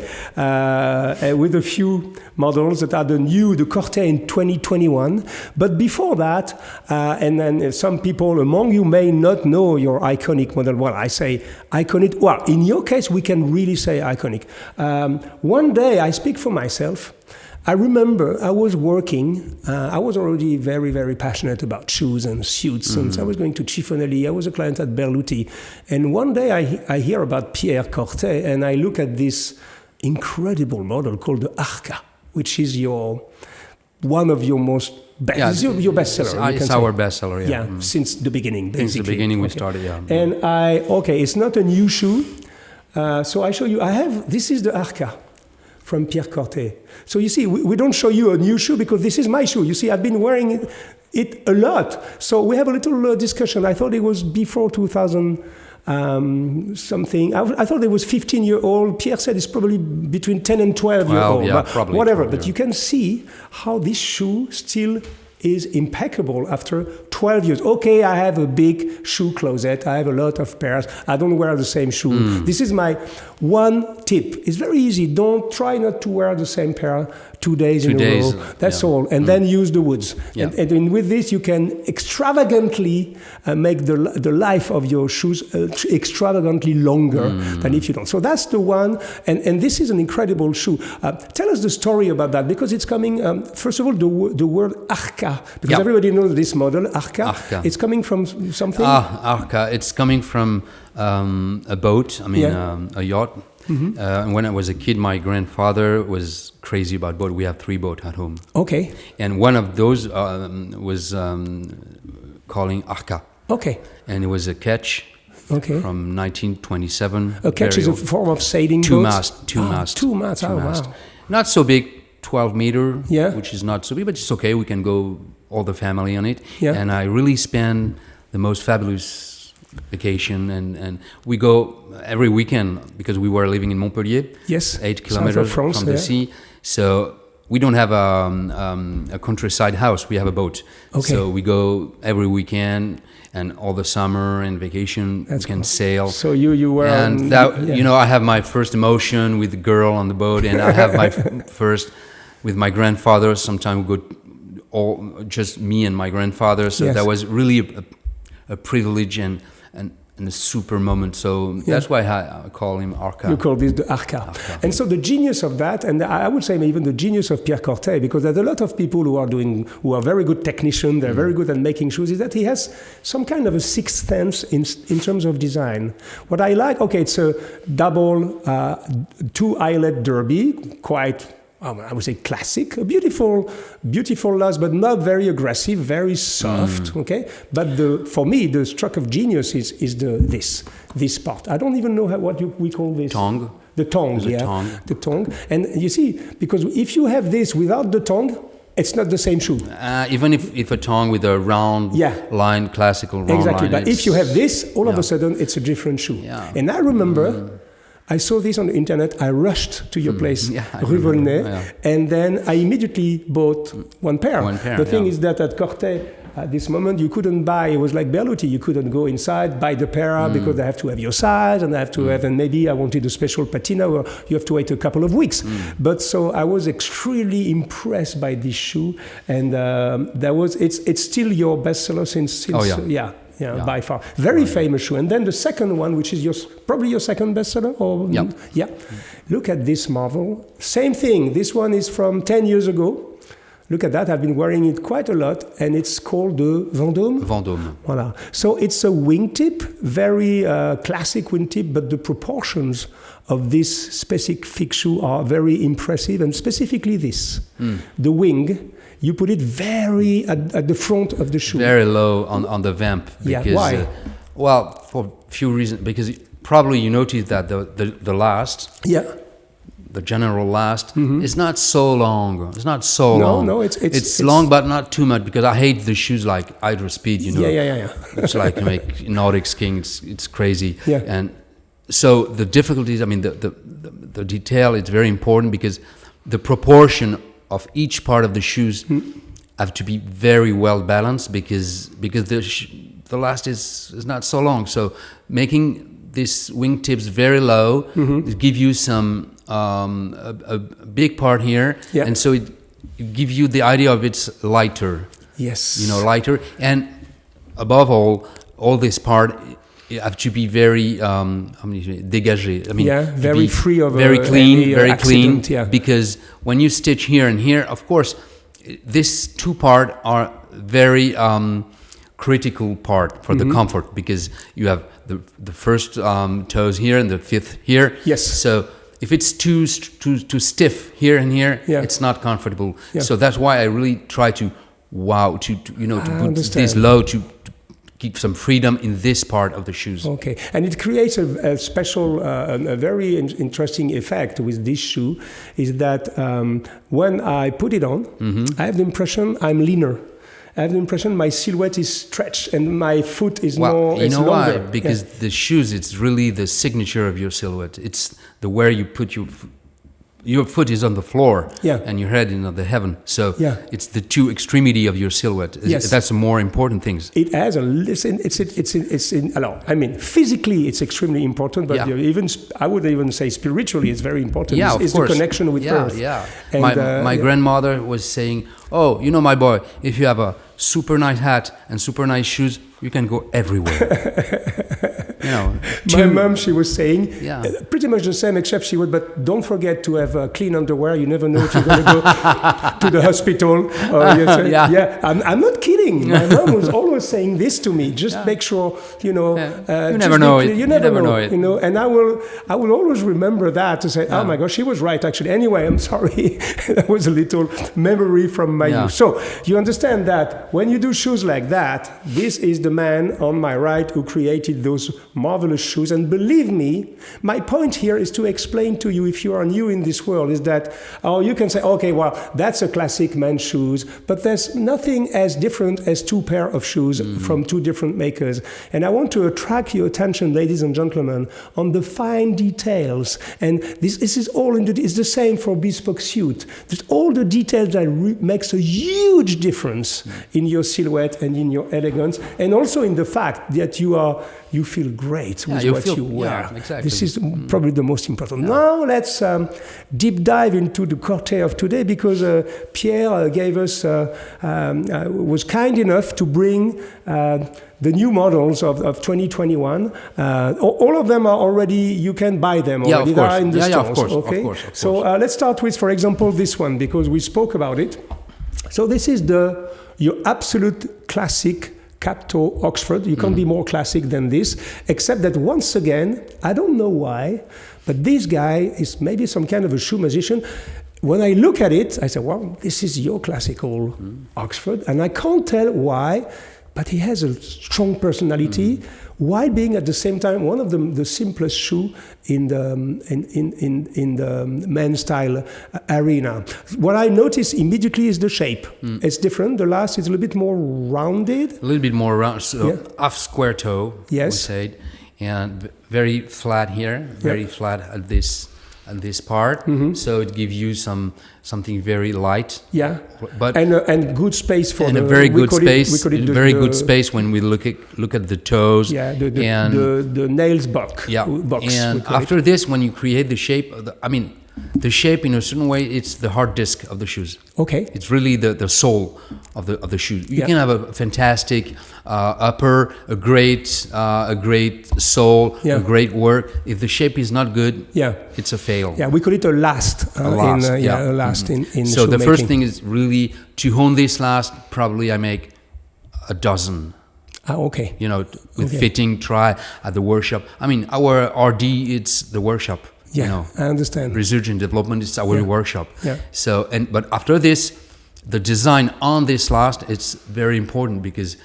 with a few models that are the Corthay in 2021. But before that, and then some people among you may not know your iconic model. Well, I say iconic. Well, in your case, we can really say iconic. One day, I speak for myself. I remember I was working. I was already very, very passionate about shoes and suits. And I was going to Chiffonelli. I was a client at Berluti. And one day I hear about Pierre Corthay, and I look at this incredible model called the Arca, which is one of your most your bestseller. It's our bestseller, yeah. Yeah, since the beginning, basically. Since the beginning we started, yeah. And it's not a new shoe. So I show you, this is the Arca from Pierre Corthay. So you see, we don't show you a new shoe because this is my shoe. You see, I've been wearing it a lot. So we have a little discussion. I thought it was before 2000 something. I thought it was 15-year-old. Pierre said it's probably between 10 and 12-year-old. Yeah, probably. Whatever. But you can see how this shoe still is impeccable after 12 years. Okay, I have a big shoe closet. I have a lot of pairs. I don't wear the same shoe. This is my one tip. It's very easy. Try not to wear the same pair 2 days in a row. That's all. And then use the woods. Yeah. And with this, you can extravagantly make the life of your shoes extravagantly longer than if you don't. So that's the one. And this is an incredible shoe. Tell us the story about that, because it's coming, first of all, the word Arca, because everybody knows this model, Arca. It's coming from something? Arca. It's coming from a boat, a yacht. And when I was a kid, my grandfather was crazy about boats. We have 3 boats at home. Okay. And one of those was calling Arca. Okay. And it was a ketch from 1927. A ketch is a form of sailing boat? Two mast. Oh, wow. Not so big, 12 meter, which is not so big, but it's okay. We can go all the family on it. Yeah. And I really spend the most fabulous vacation, and we go every weekend because we were living in Montpellier, 8 kilometers from the sea. So we don't have a countryside house. We have a boat. Okay. So we go every weekend, and all the summer and vacation we can sail. So you were, and I have my first emotion with the girl on the boat, and I have my first with my grandfather. Sometimes we go just me and my grandfather. So that was really a privilege and a super moment. So that's why I call him Arca. You call this the Arca. And so the genius of that, and I would say even the genius of Pierre Corthay, because there's a lot of people who are very good technicians, they're very good at making shoes, is that he has some kind of a sixth sense in terms of design. What I like, it's a double 2-eyelet derby, quite, I would say classic, a beautiful loss, but not very aggressive, very soft. Okay, but for me, the stroke of genius is this part. I don't even know what we call this. Tongue. The tongue, the tongue. And you see, because if you have this without the tongue, it's not the same shoe. Even if a tongue with a round line, classical round line. Exactly, but if you have this, all of a sudden it's a different shoe. Yeah. And I remember. I saw this on the internet. I rushed to your place, Rue Volney, and then I immediately bought one pair. The thing is that at Corthay, at this moment, you couldn't buy. It was like Berluti. You couldn't go inside, buy the pair because they have to have your size, and they have to have. And maybe I wanted a special patina, or you have to wait a couple of weeks. But so I was extremely impressed by this shoe, and it's still your bestseller since. Yeah, by far. Very famous shoe. And then the second one, which is probably your second bestseller? Look at this marvel. Same thing. This one is from 10 years ago. Look at that. I've been wearing it quite a lot. And it's called the Vendôme. Voilà. So it's a wingtip, very classic wingtip, but the proportions of this specific shoe are very impressive. And specifically this, the wing. You put it very at the front of the shoe. Very low on the vamp. Because, why? For a few reasons. Because probably you noticed that the last, the general last, is not so long. It's not so long. No, it's long, but not too much. Because I hate the shoes like Hydro Speed. Yeah. It's like make Nordic skiing. It's crazy. Yeah. And so the difficulties. The detail is very important because the proportion of each part of the shoes have to be very well balanced because the last is not so long. So making these wingtips very low, it give you some a big part here, and so it give you the idea of it's lighter. Yes. You know, lighter, and above all this part have to be very dégagé. I mean, very free of very clean, very accident, clean. Because when you stitch here and here, of course, this two part are very critical part for the comfort, because you have the first toes here and the fifth here. Yes. So if it's too stiff here and here, it's not comfortable. Yeah. So that's why I really try to put this low to keep some freedom in this part of the shoes. Okay, and it creates a special, a very interesting effect with this shoe, is that when I put it on, I have the impression I'm leaner. I have the impression my silhouette is stretched and my foot is more. You know longer. why? Because the shoes, it's really the signature of your silhouette. It's the where you put your foot is on the floor, and your head in the heaven. So it's the two extremity of your silhouette. Yes. That's the more important things. It has I mean, physically it's extremely important, but I would even say spiritually it's very important. Yeah, it's the connection with Earth. Yeah. And, my grandmother was saying, "Oh, you know, my boy, if you have a super nice hat and super nice shoes, you can go everywhere." You know, my mom, she was saying pretty much the same, except she would, but don't forget to have clean underwear. You never know if you're going to go to the hospital. I'm not kidding. My mom was always saying this to me. Just make sure, you know. You never know it. You never know it. You know, and I will always remember that to say, oh my gosh, she was right, actually. Anyway, I'm sorry. That was a little memory from my youth. So you understand that when you do shoes like that, this is the man on my right who created those marvelous shoes. And believe me, my point here is to explain to you, if you are new in this world, is that you can say, okay, well, that's a classic men's shoes, but there's nothing as different as two pair of shoes from two different makers. And I want to attract your attention, ladies and gentlemen, on the fine details. And this is all it's the same for bespoke suit. There's all the details that makes a huge difference in your silhouette and in your elegance, and also in the fact that you feel great with what you wear. Yeah, exactly. This is probably the most important. Now let's deep dive into the Corthay of today, because Pierre gave us was kind enough to bring the new models of 2021. All of them are already, you can buy them already. They are in the stores. Of course. So let's start with, for example, this one, because we spoke about it. So this is your absolute classic cap-toe Oxford. You can't be more classic than this, except that once again, I don't know why, but this guy is maybe some kind of a shoe magician. When I look at it, I say, well, this is your classical Oxford, and I can't tell why, but he has a strong personality, while being at the same time one of the simplest shoe in the men's style arena. What I notice immediately is the shape. It's different. The last is a little bit more rounded. A little bit more round, so half square toe, we said, and very flat here, very flat at this part. So it gives you something very light. Yeah, but and good space for a very good space. Good space when we look at the toes. Yeah, the nails box. Yeah, and after this, when you create the shape of the shape in a certain way, it's the hard disk of the shoes. Okay. It's really the sole of the shoe. You can have a fantastic upper, a great sole, a great work. If the shape is not good, it's a fail. Yeah, we call it a last. A last in So the shoemaking. first thing is really to hone this last. Probably I make a dozen. Okay. You know, with fitting, try at the workshop. I mean, our RD, it's the workshop. Yeah, you know, I understand. Research and development is our workshop. Yeah. So, but after this, the design on this last, it's very important, because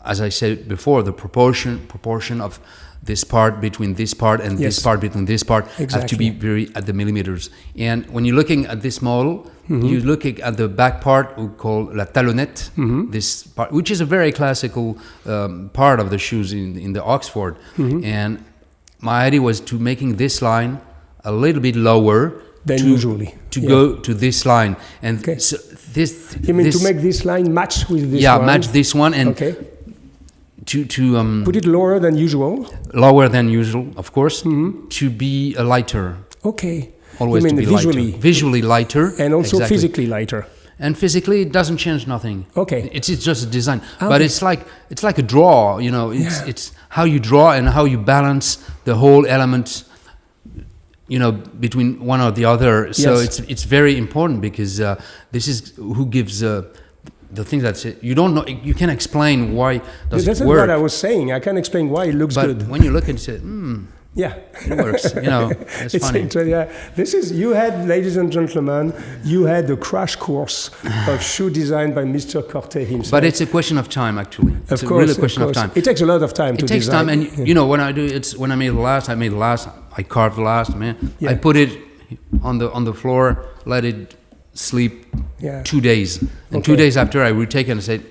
as I said before, the proportion of this part between this part and this part between this part have to be very at the millimeters. And when you're looking at this model, you're looking at the back part we call la talonnette, this part, which is a very classical part of the shoes in the Oxford. And my idea was to making this line a little bit lower than usually to go to this line, and so this. You mean to make this line match with this one? Yeah, match this one, and put it lower than usual. Lower than usual, of course. To be lighter. Okay. Always you mean to be visually? Lighter. Visually lighter. And also physically lighter. And physically, it doesn't change nothing. Okay. It's just a design. Okay. But it's like a draw, you know. It's how you draw and how you balance the whole element, you know, between one or the other. So it's very important because this is who gives the thing that you don't know. You can explain why does it work. That's what I was saying. I can explain why it looks good. But when you look and say, yeah, it works. You know, it's funny. This is, you had, ladies and gentlemen, you had a crash course of shoe design by Mr. Corthay himself. But it's a question of time, actually. It's of course, really a question of time. It takes a lot of time to design. It takes time, and you know, when I do it, when I made the last, I carved the last, man. Yeah. I put it on the floor, let it sleep 2 days, and 2 days after I retake it and said,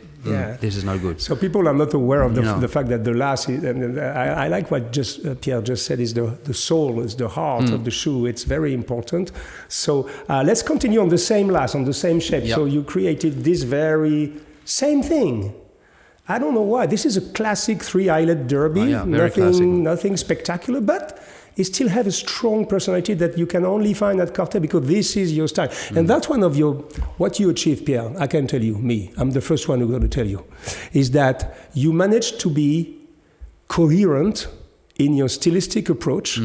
this is not good. So people are not aware of the fact that the last is, I like what Pierre just said, is the soul, is the heart of the shoe. It's very important. So let's continue on the same last, on the same shape. Yep. So you created this very same thing. I don't know why. This is a classic 3-eyelet derby. Nothing spectacular, but it still have a strong personality that you can only find at Corthay because this is your style. And that's one of what you achieve, Pierre, I can tell you, I'm the first one who's going to tell you, is that you managed to be coherent in your stylistic approach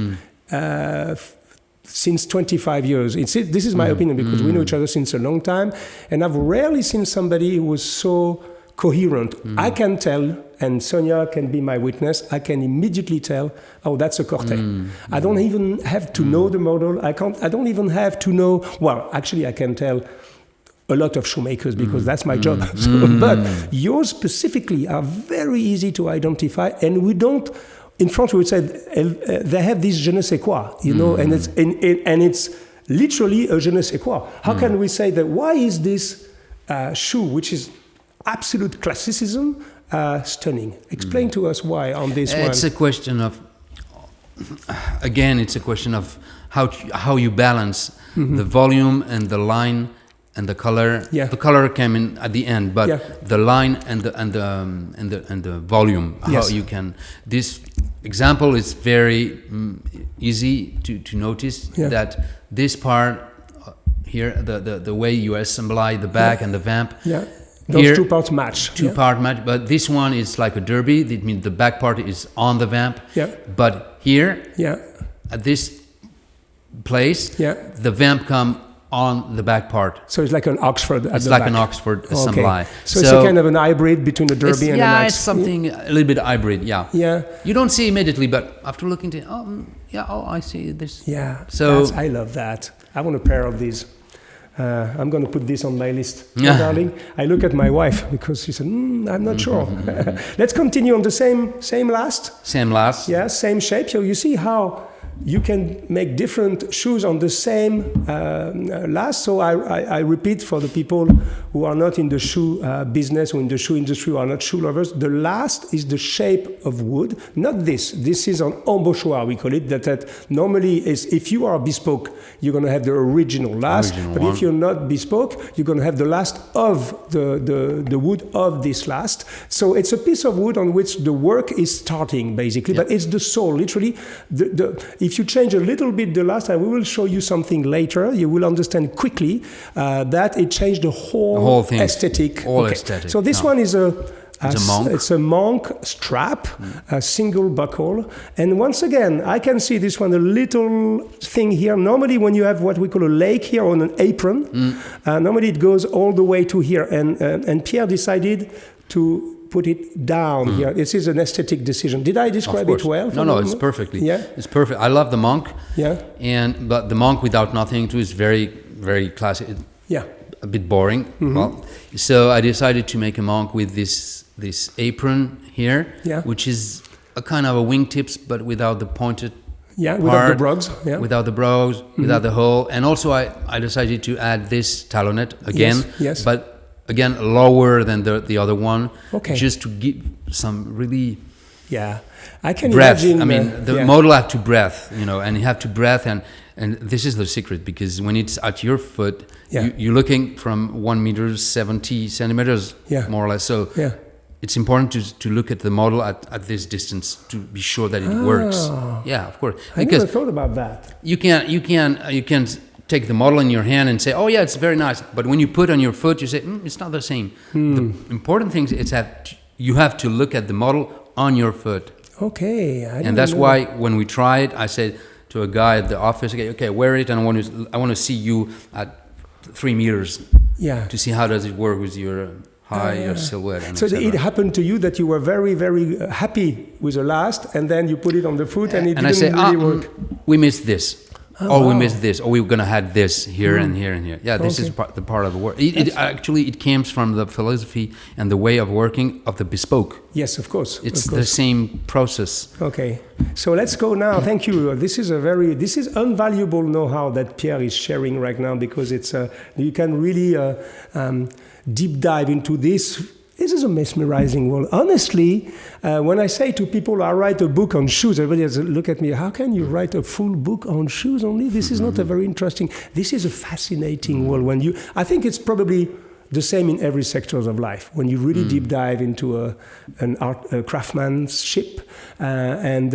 since 25 years. This is my opinion because we know each other since a long time, and I've rarely seen somebody who was so coherent. I can tell, and Sonia can be my witness, I can immediately tell, oh, that's a Corthay. I don't even have to know the model. I don't even have to know, well, actually I can tell a lot of shoemakers because that's my job. But yours specifically are very easy to identify, and we don't, in French we would say, they have this je ne sais quoi, you know, and it's literally a je ne sais quoi. How can we say that, why is this shoe, which is absolute classicism, stunning? Explain to us why on this one. It's a question of, again, it's a question of how you balance the volume and the line and the color. Yeah. The color came in at the end, but the line and the volume. How you can. This example is very easy to notice that this part here, the way you assemble the back and the vamp. Yeah. Those here, 2 parts match. Two-part match, but this one is like a derby. That means the back part is on the vamp. Yeah. But here, at this place, the vamp come on the back part. So it's like an Oxford at it's the like back. an Oxford assembly. Okay. So it's a kind of an hybrid between the derby and the max. Yeah, it's something a little bit hybrid. Yeah. Yeah. You don't see immediately, but after looking at it, I see this. Yeah. So I love that. I want a pair of these. I'm going to put this on my list, darling. I look at my wife because she said, I'm not sure. Let's continue on the same last. Same last. Yeah, same shape. So you see how you can make different shoes on the same last. So I repeat for the people who are not in the shoe business or in the shoe industry, who are not shoe lovers, the last is the shape of wood, not this. This is an embauchoir, we call it, that normally is, if you are bespoke, you're going to have the original last, but if you're not bespoke, you're going to have the last of the wood of this last. So it's a piece of wood on which the work is starting, basically, but it's the soul, literally. If you change a little bit the last, and we will show you something later, you will understand quickly that it changed the whole thing. Aesthetic. Aesthetic. So this one is it's a monk strap, a single buckle. And once again, I can see this one, a little thing here. Normally when you have what we call a lake here on an apron, normally it goes all the way to here. And Pierre decided to put it down here. This is an aesthetic decision. Did I describe it well? No, it's perfectly. Yeah, it's perfect. I love the monk. Yeah. But the monk without nothing too is very, very classic. A bit boring. Well, so I decided to make a monk with this apron here, which is a kind of a wingtips, but without the pointed. Yeah, without the brogues. Yeah. Without the brogues, without the hole, and also I decided to add this talonnet again. Yes. But again, lower than the other one, just to give some really I can breath. Imagine. I mean, the model have to breath, and you have to breath, and this is the secret, because when it's at your foot, you're looking from 1 meter 70 centimeters, more or less. So it's important to look at the model at this distance to be sure that it works. Yeah, of course. I never thought about that. You can take the model in your hand and say, oh yeah, it's very nice. But when you put on your foot, you say, it's not the same. The important thing is that you have to look at the model on your foot. Okay. And that's why when we try it, I said to a guy at the office, okay, wear it, and I want to see you at 3 meters. Yeah. To see how does it work with your your silhouette. And so it happened to you that you were very, very happy with the last, and then you put it on the foot, and it didn't really work. We missed this. We missed this, or we're going to have this here and here and here. Yeah, this is the part of the work. It came from the philosophy and the way of working of the bespoke. Yes, of course. It's the same process. Okay, so let's go now. Thank you. This is invaluable know-how that Pierre is sharing right now, because it's you can really deep dive into this. This is a mesmerizing world. Honestly, when I say to people, I write a book on shoes, everybody has a look at me, how can you write a full book on shoes only? This is not a very interesting, this is a fascinating world. I think it's probably the same in every sector of life. When you really deep dive into a craftsmanship, and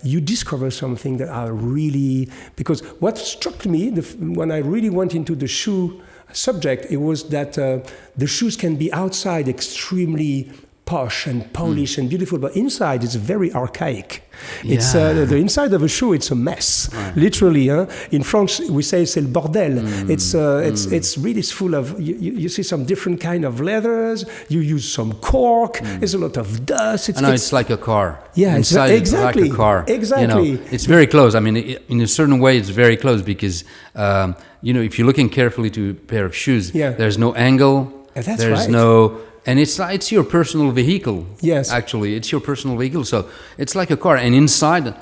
you discover something that are really, because what struck me when I really went into the shoe subject, it was that the shoes can be outside extremely posh and polished and beautiful, but inside it's very archaic. It's the inside of a shoe, it's a mess, literally. In French, we say c'est le bordel. It's really full of. You see some different kind of leathers. You use some cork. There's a lot of dust. It's like a car. Yeah, inside exactly. It's like a car. Exactly. You know, it's very close. I mean, in a certain way, it's very close because if you're looking carefully to a pair of shoes, there's no angle. There's no. And it's your personal vehicle. Yes. Actually, it's your personal vehicle. So it's like a car. And inside,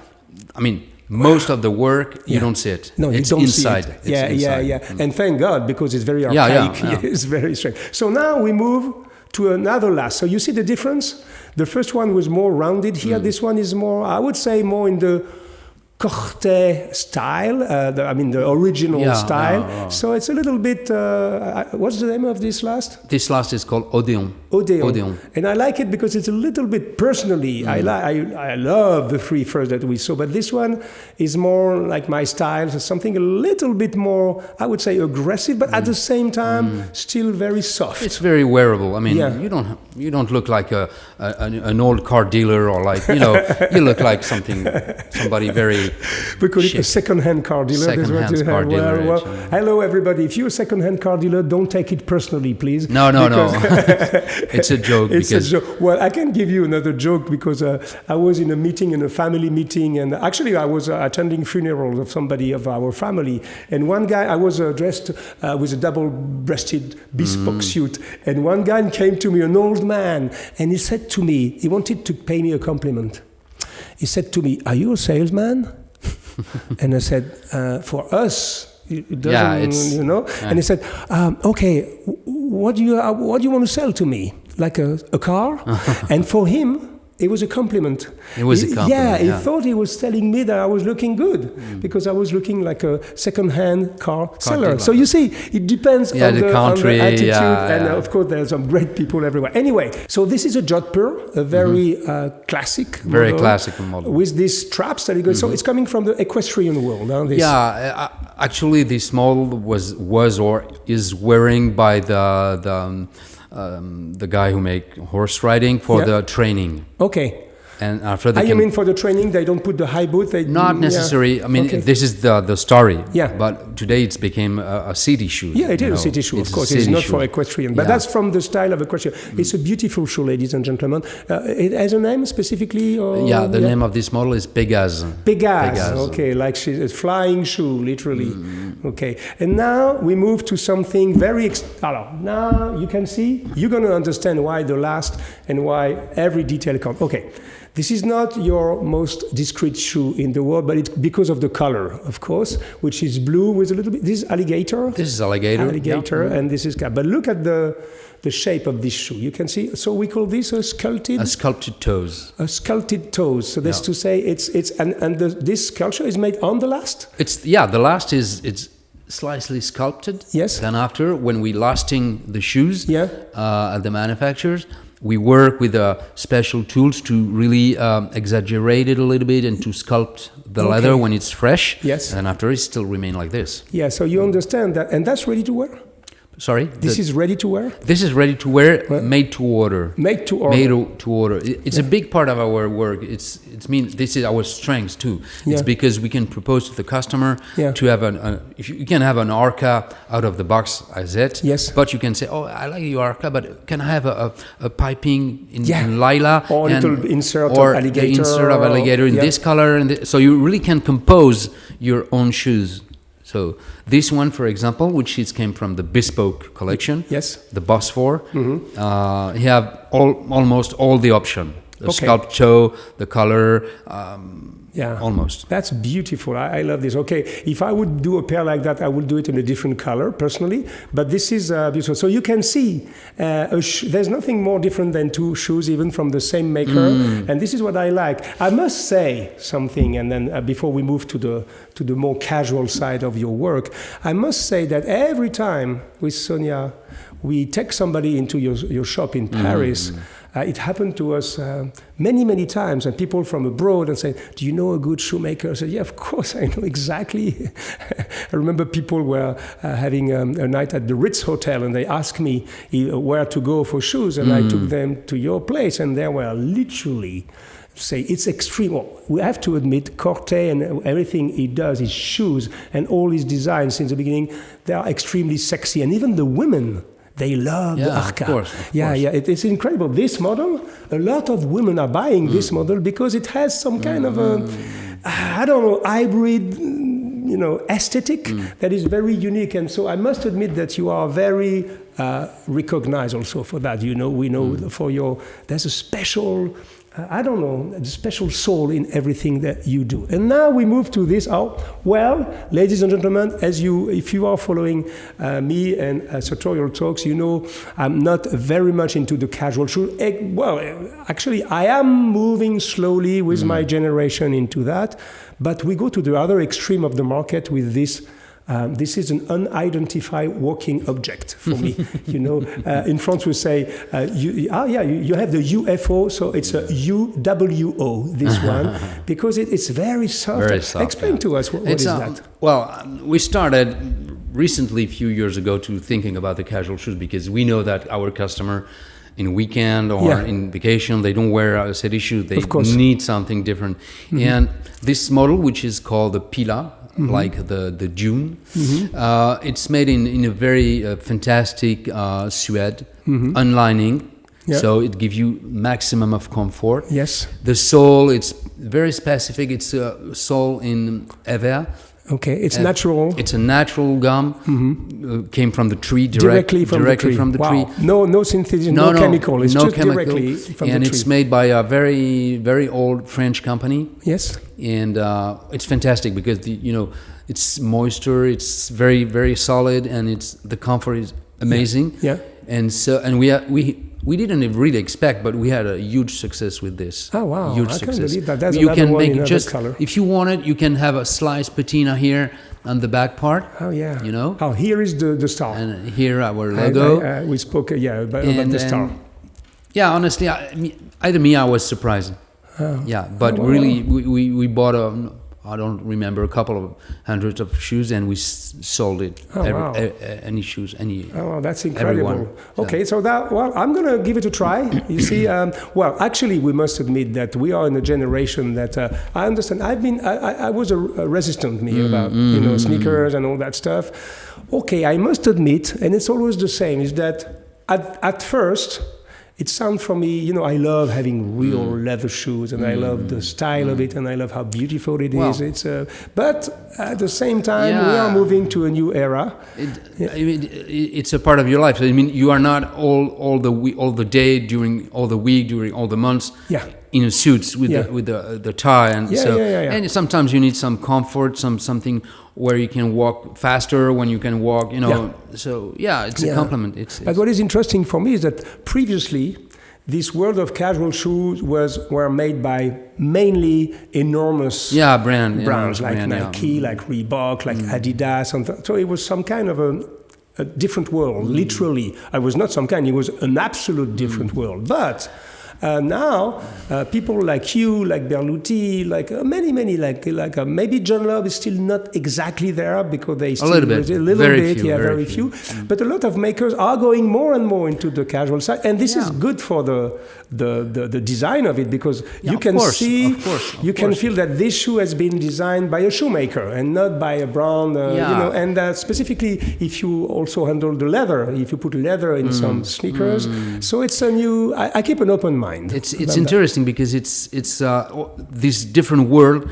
I mean, most of the work, you don't see it. No, it's you don't inside. see it. Yeah. And thank God, because it's very archaic. It's very strange. So now we move to another last. So you see the difference? The first one was more rounded here. This one is more, I would say, more in the Corthay style, the original style. So it's a little bit, what's the name of this last? This last is called Odeon. Odeon. And I like it because it's a little bit personally. I love the three first that we saw, but this one is more like my style, so something a little bit more, I would say, aggressive, but at the same time, still very soft. It's very wearable. I mean, you don't look like an old car dealer, or like, you look like somebody very we call it a second-hand car dealer. Second-hand car dealer. Hello, everybody. If you're a second-hand car dealer, don't take it personally, please. No. It's a joke. It's a joke. Well, I can give you another joke, because I was in a family meeting, and actually I was attending funerals of somebody of our family. And one guy, I was dressed with a double-breasted bespoke suit. And one guy came to me, an old man, and he said to me, he wanted to pay me a compliment. He said to me, "Are you a salesman?" And I said, "For us, it doesn't, And he said, "Okay, what do you want to sell to me? Like a car?" And for him, it was a compliment. It was a compliment. He thought he was telling me that I was looking good, because I was looking like a second-hand car seller. Dealer. So you see, it depends on the attitude, and of course there are some great people everywhere. Anyway, so this is a jodhpur, a very classic model, with these straps that it goes. So it's coming from the equestrian world. Actually, this model was or is wearing by the guy who make horse riding for the training. Okay. And after you mean for the training, they don't put the high boot? Not necessary. I mean, this is the story. Yeah. But today it's became a city shoe. Yeah, it is a city shoe, of course. It's not for equestrian. But that's from the style of equestrian. It's a beautiful shoe, ladies and gentlemen. It has a name specifically? The name of this model is Pégase. Pégase. Okay, like she's a flying shoe, literally. Okay. And now we move to something very... now you can see, you're going to understand why the last and why every detail counts. Okay. This is not your most discreet shoe in the world, but it's because of the color, of course, which is blue with a little bit... This is alligator? This is alligator. And this is... But look at the shape of this shoe. You can see... So we call this a sculpted... A sculpted toes. A sculpted toes. So that's to say this sculpture is made on the last? The last it's slightly sculpted. Yes. Then after, when we lasting the shoes at the manufacturers, we work with special tools to really exaggerate it a little bit and to sculpt the leather when it's fresh. Yes. And after it still remain like this. Yeah, so you understand that, and that's ready to wear? Sorry? This is ready to wear? This is ready to wear, made to order. Made to order. Made to order. It's a big part of our work. It's mean this is our strength too. It's because we can propose to the customer to have if you can have an arca out of the box as it. Yes. But you can say, oh, I like your arca, but can I have a piping in lilac or a little insert of alligator, the insert of alligator in this color, and so you really can compose your own shoes. So this one, for example, which came from the bespoke collection, the Boss 4, you have almost all the option. The sculpt toe, the color, almost. That's beautiful. I love this. Okay, if I would do a pair like that, I would do it in a different color, personally. But this is beautiful. So you can see there's nothing more different than two shoes, even from the same maker. And this is what I like. I must say something, and then before we move to the more casual side of your work, I must say that every time with Sonia, we take somebody into your shop in Paris. It happened to us many, many times, and people from abroad and say, do you know a good shoemaker? I said, yeah, of course, I know exactly. I remember people were having a night at the Ritz Hotel, and they asked me where to go for shoes, and I took them to your place, and they were literally say it's extreme. Well, we have to admit, Corthay and everything he does, his shoes and all his designs since the beginning, they are extremely sexy, and even the women, they love the arca. Of course. It's incredible. This model, a lot of women are buying this model because it has some kind of a, hybrid, aesthetic that is very unique. And so I must admit that you are very recognized also for that. We know for there's a special, a special soul in everything that you do. And now we move to this. Ladies and gentlemen, if you are following me and Sartorial Talks, I'm not very much into the casual shoe. Actually, I am moving slowly with my generation into that. But we go to the other extreme of the market with this. This is an unidentified walking object for me. In France we say, you have the UFO, so it's a UWO, this one, because it's very soft. Very soft. Explain to us what is that? Well, we started recently, a few years ago, to thinking about the casual shoes because we know that our customer in weekend or in vacation, they don't wear a city shoe. They need something different. And this model, which is called the Pila, like the Dune. It's made in a very fantastic suede, unlining, so it gives you maximum of comfort. Yes. The sole, it's very specific. It's a sole in Ever. Okay, it's natural. It's a natural gum. Came from the tree directly from the tree. No synthesis, no chemical. It's just chemical, directly from the tree. And it's made by a very, very old French company. Yes. And it's fantastic because it's moisture. It's very, very solid, and the comfort is amazing. Yeah. And so we didn't really expect, but we had a huge success with this. Oh wow! Huge I success. can't believe that. That's you another can one make in it just color. If you want it, you can have a sliced patina here on the back part. Oh yeah. Oh, here is the star. And here our logo. We spoke about the star. Yeah, honestly, I was surprised. Oh. Yeah, but really, we bought I don't remember, a couple of hundreds of shoes, and we sold it. Any shoes, any. Oh, that's incredible. Everyone. Okay, so I'm going to give it a try. You see, actually, we must admit that we are in a generation that I understand. I was a resistant about sneakers and all that stuff. Okay, I must admit, and it's always the same, is that at first. It sounds for me, I love having real leather shoes, and I love the style of it, and I love how beautiful it is. It's but at the same time, we are moving to a new era. It's a part of your life. You are not all the day during all the week during all the months. In a suits with the tie, and sometimes you need some comfort, something where you can walk faster when you can walk, So it's a compliment. But what is interesting for me is that previously, this world of casual shoes were made by mainly enormous brands like Nike, like Reebok, like Adidas, so it was some kind of a different world, literally. I was not some kind, it was an absolute different world. But now, people like you, like Berluti, like many, maybe John Lobb is still not exactly there because they still very few. But a lot of makers are going more and more into the casual side, and this is good for the design of it, because you can see, you can feel that this shoe has been designed by a shoemaker and not by a brand, and specifically if you also handle the leather, if you put leather in some sneakers, so it's a new. I keep an open mind. It's interesting because it's this different world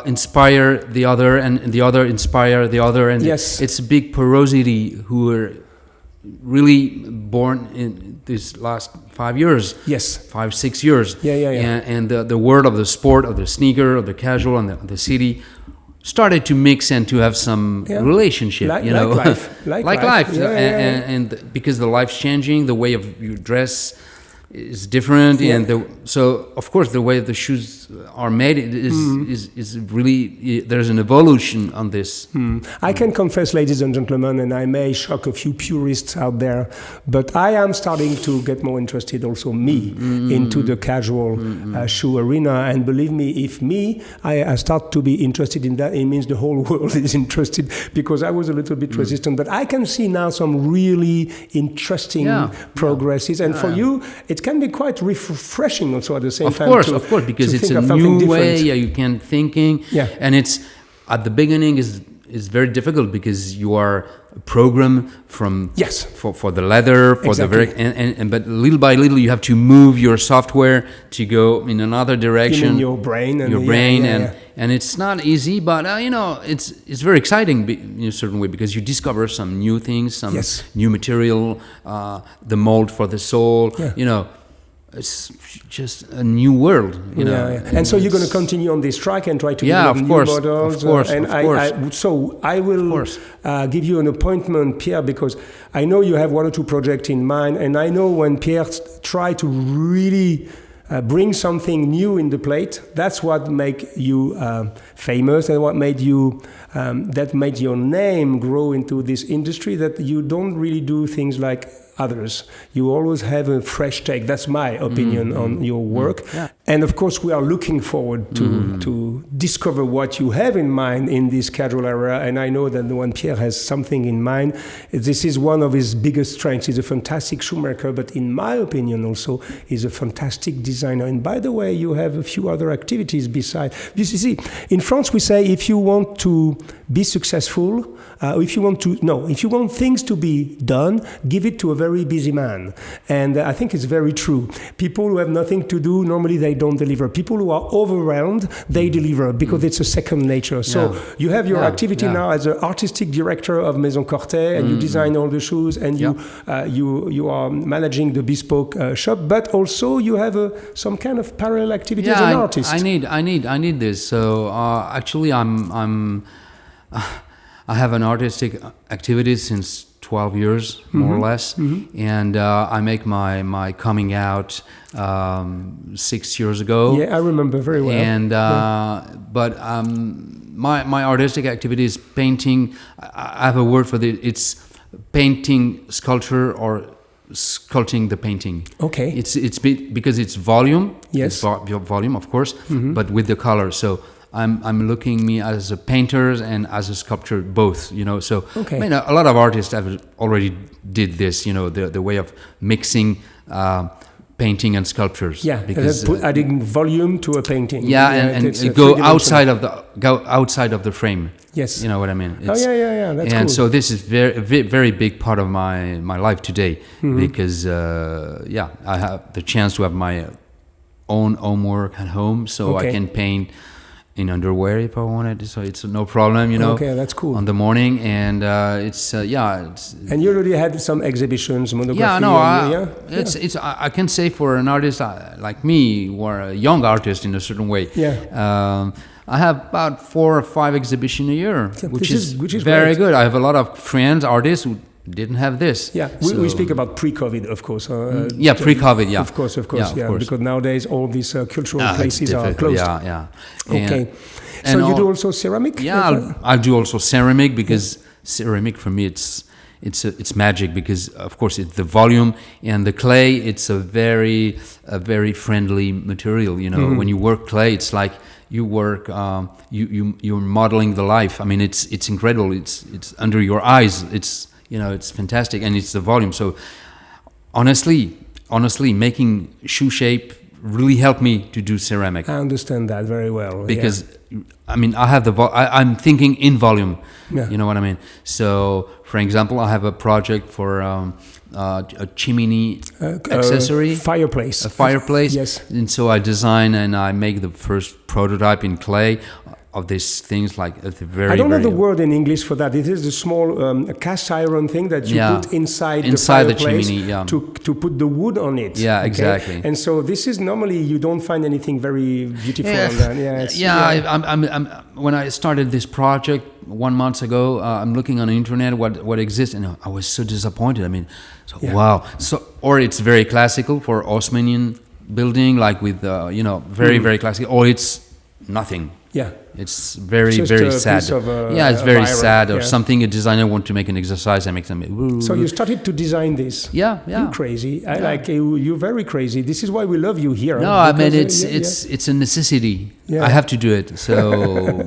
inspire the other, and the other inspire the other, and it's a big porosity who are really born in this last 5 years. 5-6 years. And the world of the sport, of the sneaker, of the casual, and the city started to mix and to have some relationship, like life. And because the life's changing, the way of you dress is different, and so of course the way the shoes are made is really, there's an evolution on this. I can confess, ladies and gentlemen, and I may shock a few purists out there, but I am starting to get more interested also into the casual shoe arena, and believe me, if I start to be interested in that, it means the whole world is interested, because I was a little bit resistant, but I can see now some really interesting progresses, and for you it can be quite refreshing also at the same time. Of course, because it's a new way. You can thinking, and it's at the beginning is very difficult because you are programmed from for the leather, for the very but little by little you have to move your software to go in another direction. Your brain and it's not easy, but it's very exciting in a certain way, because you discover some new things, some new material, the mold for the sole. It's just a new world, And so you're going to continue on this track and try to develop new models. Of course. So I will give you an appointment, Pierre, because I know you have one or two projects in mind, and I know when Pierre try to really bring something new in the plate, that's what make you famous, and what made you that made your name grow into this industry, that you don't really do things like others. You always have a fresh take. That's my opinion on your work. And of course, we are looking forward to discover what you have in mind in this casual era. And I know that when Pierre has something in mind, this is one of his biggest strengths. He's a fantastic shoemaker, but in my opinion also, he's a fantastic designer. And by the way, you have a few other activities besides. You see, in France, we say if you want to be successful, if you want things to be done, give it to a very busy man. And I think it's very true. People who have nothing to do, normally they don't deliver. People who are overwhelmed, they deliver, because it's a second nature. So you have your activity now as an artistic director of Maison Corthay, and you design all the shoes, and you are managing the bespoke shop, but also you have some kind of parallel activity as an artist. I need this. So actually, I have an artistic activity since 12 years, more or less, and I make my coming out 6 years ago. Yeah, I remember very well. And but my artistic activity is painting. I have a word for it. It's painting sculpture or sculpting the painting. Okay. It's because it's volume. Yes. It's volume, of course, but with the color. So I'm looking me as a painter and as a sculptor, both, So okay. I mean, a lot of artists have already did this, the way of mixing painting and sculptures. Yeah, because adding volume to a painting. Yeah, and go outside of the frame. Yes, you know what I mean. That's and cool. So this is very big part of my life today, because I have the chance to have my own homework at home, so I can paint in underwear if I wanted, so it's no problem, Okay, that's cool. On the morning, and it's. And you already had some exhibitions, monography. It's. I can say for an artist like me, who are a young artist in a certain way. Yeah. I have about 4 or 5 exhibitions a year, which is very great. good. I have a lot of friends, artists who didn't have this. Yeah, we speak about pre-COVID, of course. Pre-COVID, yeah. Of course, because nowadays all these cultural places are closed. Yeah. Okay. So you do also ceramic? Yeah, I'll do also ceramic, because ceramic for me, it's magic because of course it's the volume and the clay. It's a very friendly material. You know, when you work clay, it's like you work. You're modeling the life. I mean, it's incredible. It's under your eyes. It's it's fantastic, and it's the volume. So honestly, making shoe shape really helped me to do ceramic. I understand that very well. Because, I mean, I have I'm thinking in volume. Yeah. You know what I mean? So, for example, I have a project for a chimney accessory. Fireplace. A fireplace. Yes. And so I design and I make the first prototype in clay of these things like at the very. I don't know the word in English for that. It is a small cast iron thing that you put inside the fireplace the chimney, to put the wood on it. Yeah, okay? Exactly. And so this is normally you don't find anything very beautiful on that. I'm when I started this project 1 month ago, I'm looking on the internet what exists, and I was so disappointed. I mean, wow. So or it's very classical for Osmanian building, like with very classical, or it's nothing. Yeah. It's very sad. It's very sad, or something a designer want to make an exercise and make them. So you started to design this. Yeah. You're crazy. I like you. You're very crazy. This is why we love you here. No, I mean it's a necessity. Yeah. I have to do it. So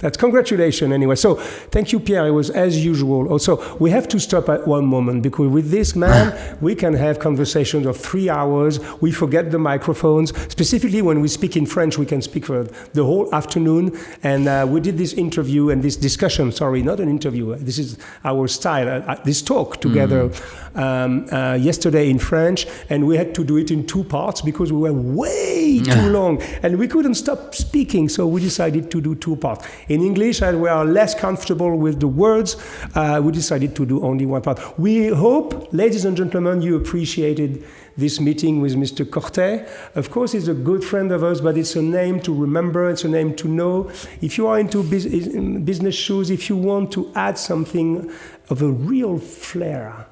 that's congratulations anyway. So thank you, Pierre. It was as usual. Also, we have to stop at one moment because with this man, we can have conversations of 3 hours. We forget the microphones. Specifically, when we speak in French, we can speak for the whole afternoon. And we did this interview and this discussion. Sorry, not an interview. This is our style. This talk together yesterday in French, and we had to do it in 2 parts because we were way too long, and we couldn't stop speaking. So we decided to do 2 parts. In English, as we are less comfortable with the words, we decided to do only 1 part. We hope, ladies and gentlemen, you appreciated this meeting with Mr. Corthay. Of course, he's a good friend of ours, but it's a name to remember, it's a name to know. If you are into business shoes, if you want to add something of a real flair,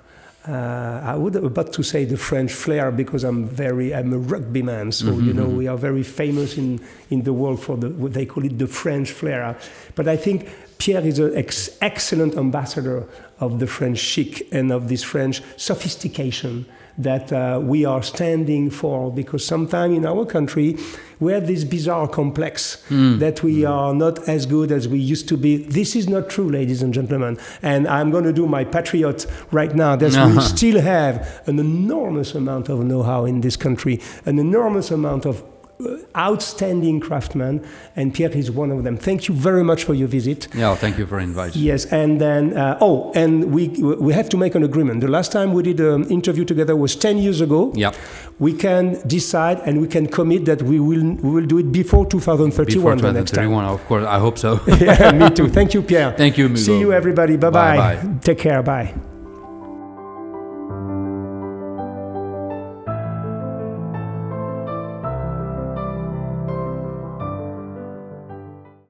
I would about to say the French flair because I'm a rugby man, so we are very famous in the world for what they call it the French flair. But I think Pierre is an excellent ambassador of the French chic and of this French sophistication that we are standing for, because sometimes in our country we have this bizarre complex that we are not as good as we used to be. This is not true, ladies and gentlemen. And I'm going to do my patriot right now, that we still have an enormous amount of know-how in this country, an enormous amount of outstanding craftsmen, and Pierre is one of them. Thank you very much for your visit. Yeah, thank you for inviting. Yes, and then and we have to make an agreement. The last time we did an interview together was 10 years ago. Yeah, we can decide and we can commit that we will do it before 2031. Before 2031, the next time. Of course. I hope so. Yeah, me too. Thank you, Pierre. Thank you, Hugo. See you, everybody. Bye bye. Take care. Bye.